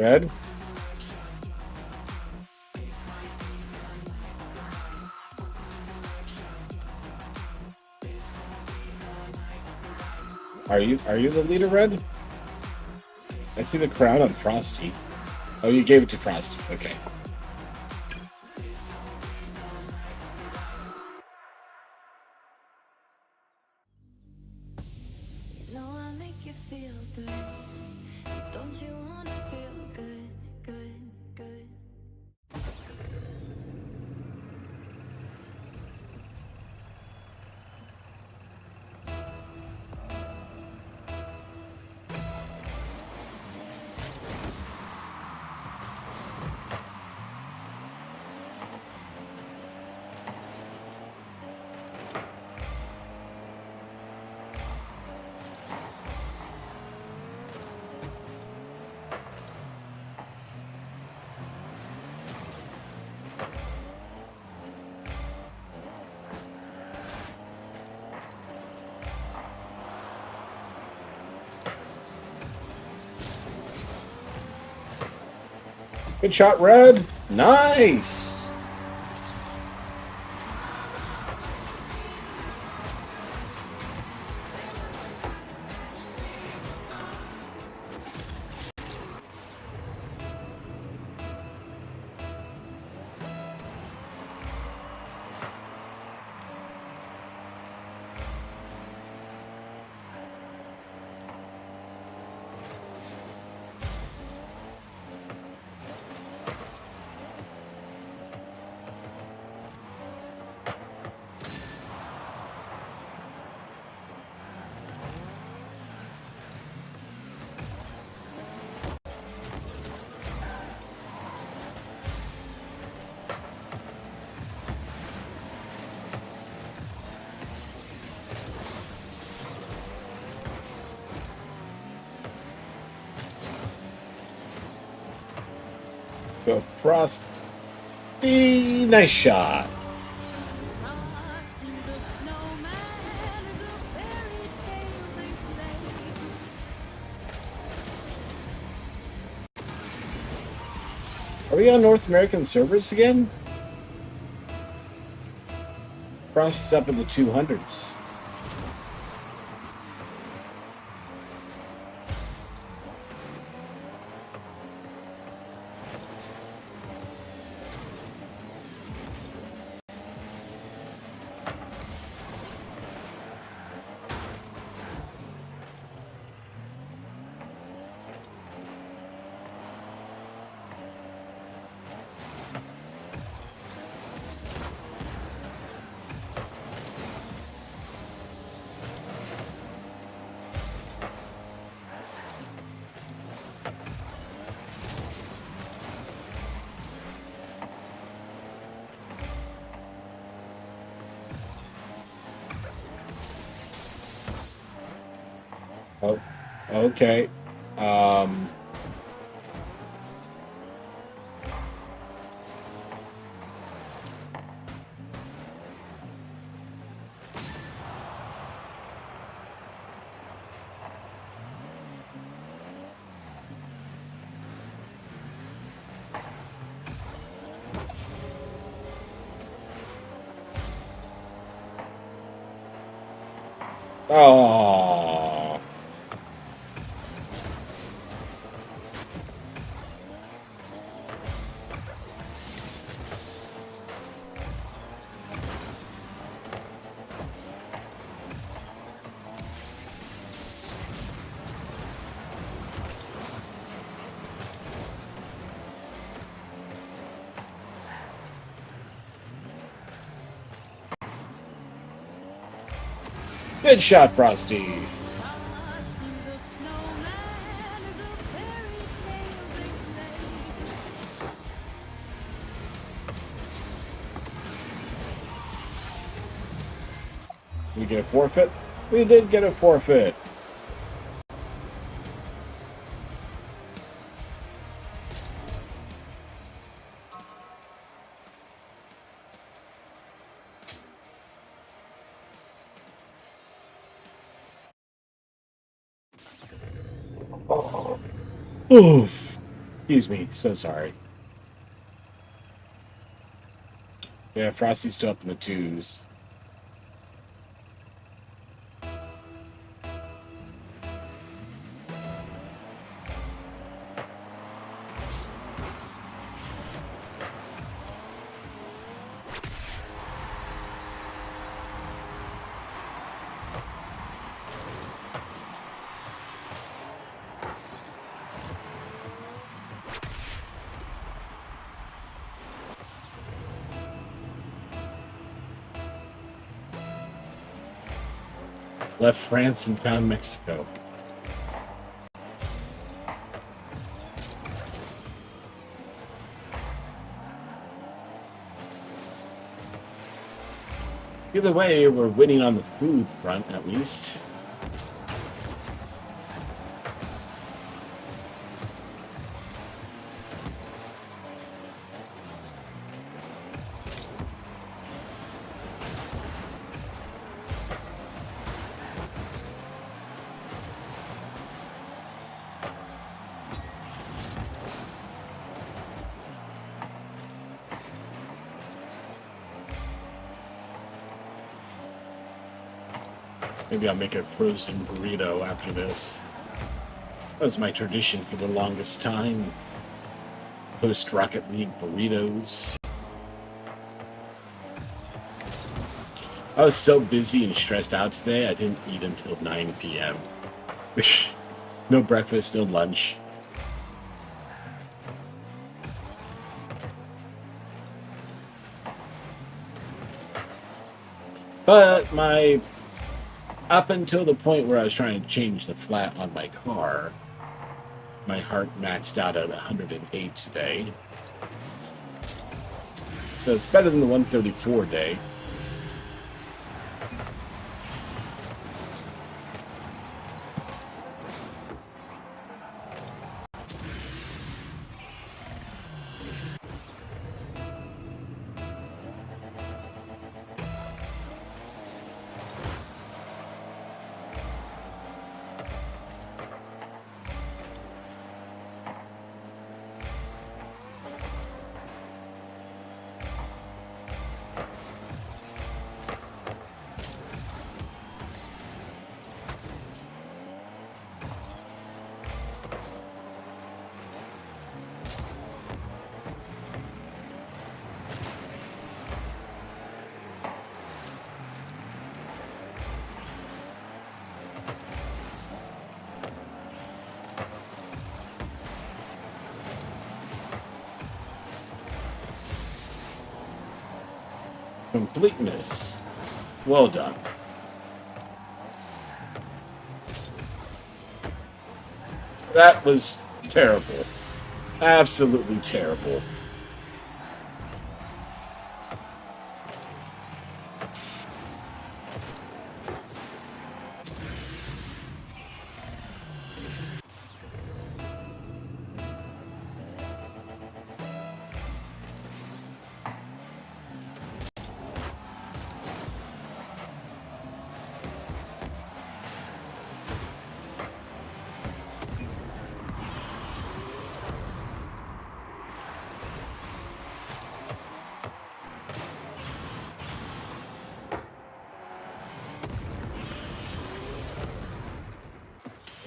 Red? Are you the leader, Red? I see the crown on Frosty. Oh, you gave it to Frosty. Okay. No, I make you feel good. Don't you wanna feel good, good, good? Good shot, Red. Nice. Go Frosty. Nice shot. Frosty the snowman is a fairy tale, they say. Are we on North American servers again? Frosty's up in the 200s. Oh, okay. Um, oh. Good shot, Frosty. Frosty the snowman is a fairy tale, they say. We get a forfeit? We did get a forfeit. Oof. Excuse me. So sorry. Yeah, Frosty's still up in the twos. Left France and found Mexico. Either way, we're winning on the food front, at least. Maybe I'll make a frozen burrito after this. That was my tradition for the longest time. Post Rocket League burritos. I was so busy and stressed out today, I didn't eat until 9 p.m. No breakfast, no lunch. But up until the point where I was trying to change the flat on my car, my heart maxed out at 108 today. So it's better than the 134 day. Completeness. Well done. That was terrible. Absolutely terrible.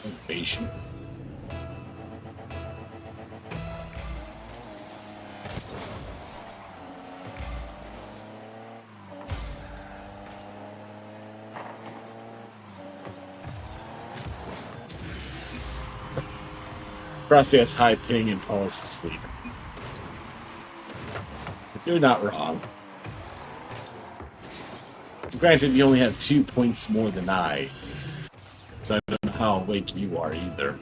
Invasion. Frosty has high ping and falls asleep. You're not wrong. Granted, you only have 2 points more than I, so I don't know how awake you are either.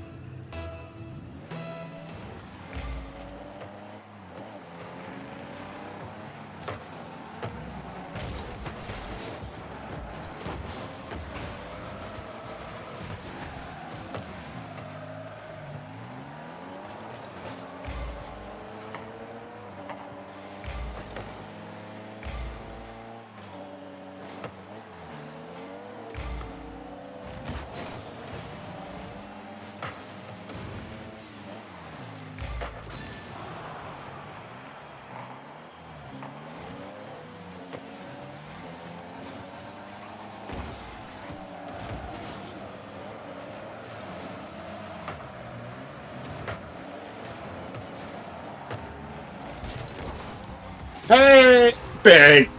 Hey! Big!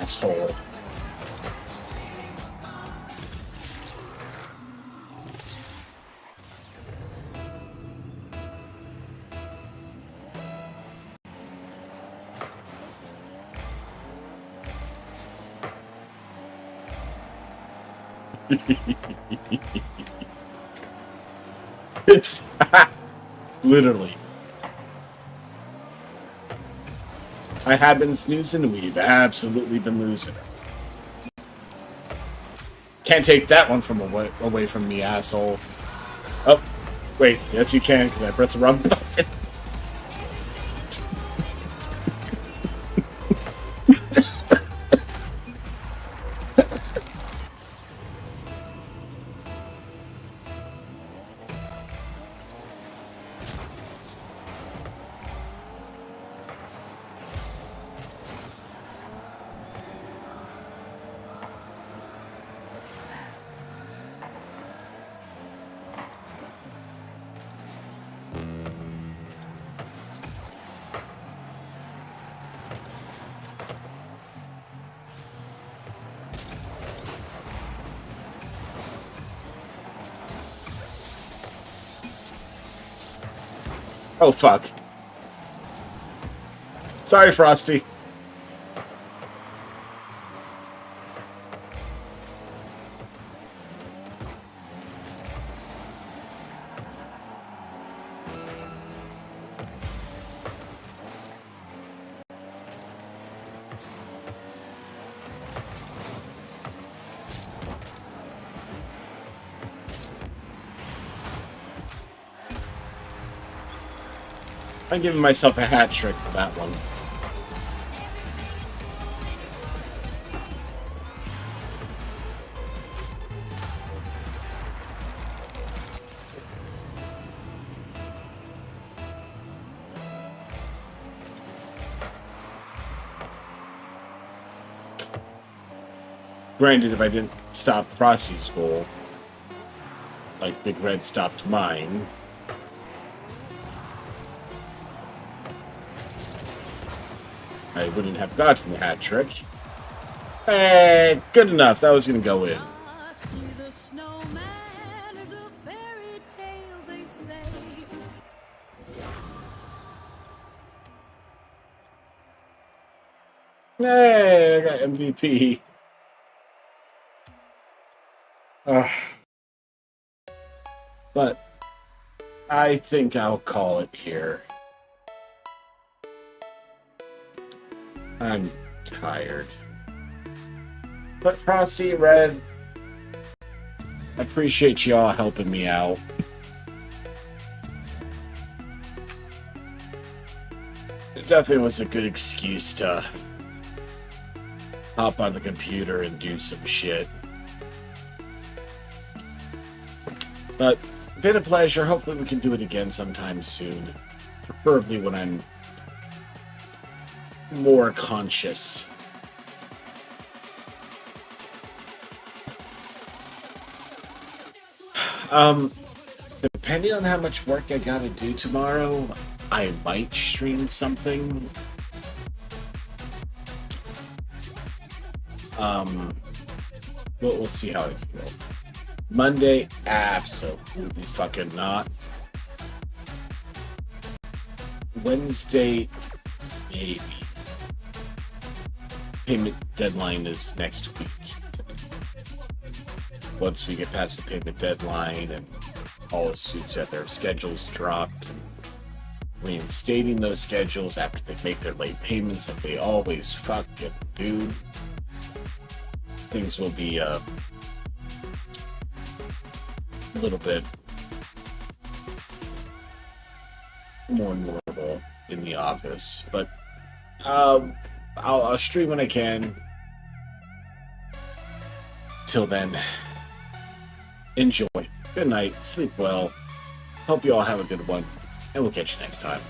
Asshole. It's literally. I have been snoozing. We've absolutely been losing. Can't take that one from away from me, asshole. Oh, wait. Yes, you can, because I pressed the wrong button. Oh, fuck. Sorry, Frosty. I'm giving myself a hat trick for that one. Granted, if I didn't stop Frosty's goal, like Big Red stopped mine, I wouldn't have gotten the hat trick. Good enough. That was going to go in. Frosty the Snowman is a fairy tale, they say. Hey, I got MVP. But I think I'll call it here. I'm tired. But Frosty, Red, I appreciate y'all helping me out. It definitely was a good excuse to hop on the computer and do some shit. But been a pleasure. Hopefully we can do it again sometime soon. Preferably when I'm more conscious. Depending on how much work I gotta do tomorrow, I might stream something. But we'll see how I feel. Monday, absolutely fucking not. Wednesday, maybe. Payment deadline is next week. Once we get past the payment deadline and all the suits have their schedules dropped, and reinstating those schedules after they make their late payments that they always fucking do, things will be a little bit more normal in the office. But I'll stream when I can. Till then, enjoy. Good night. Sleep well. Hope you all have a good one. And we'll catch you next time.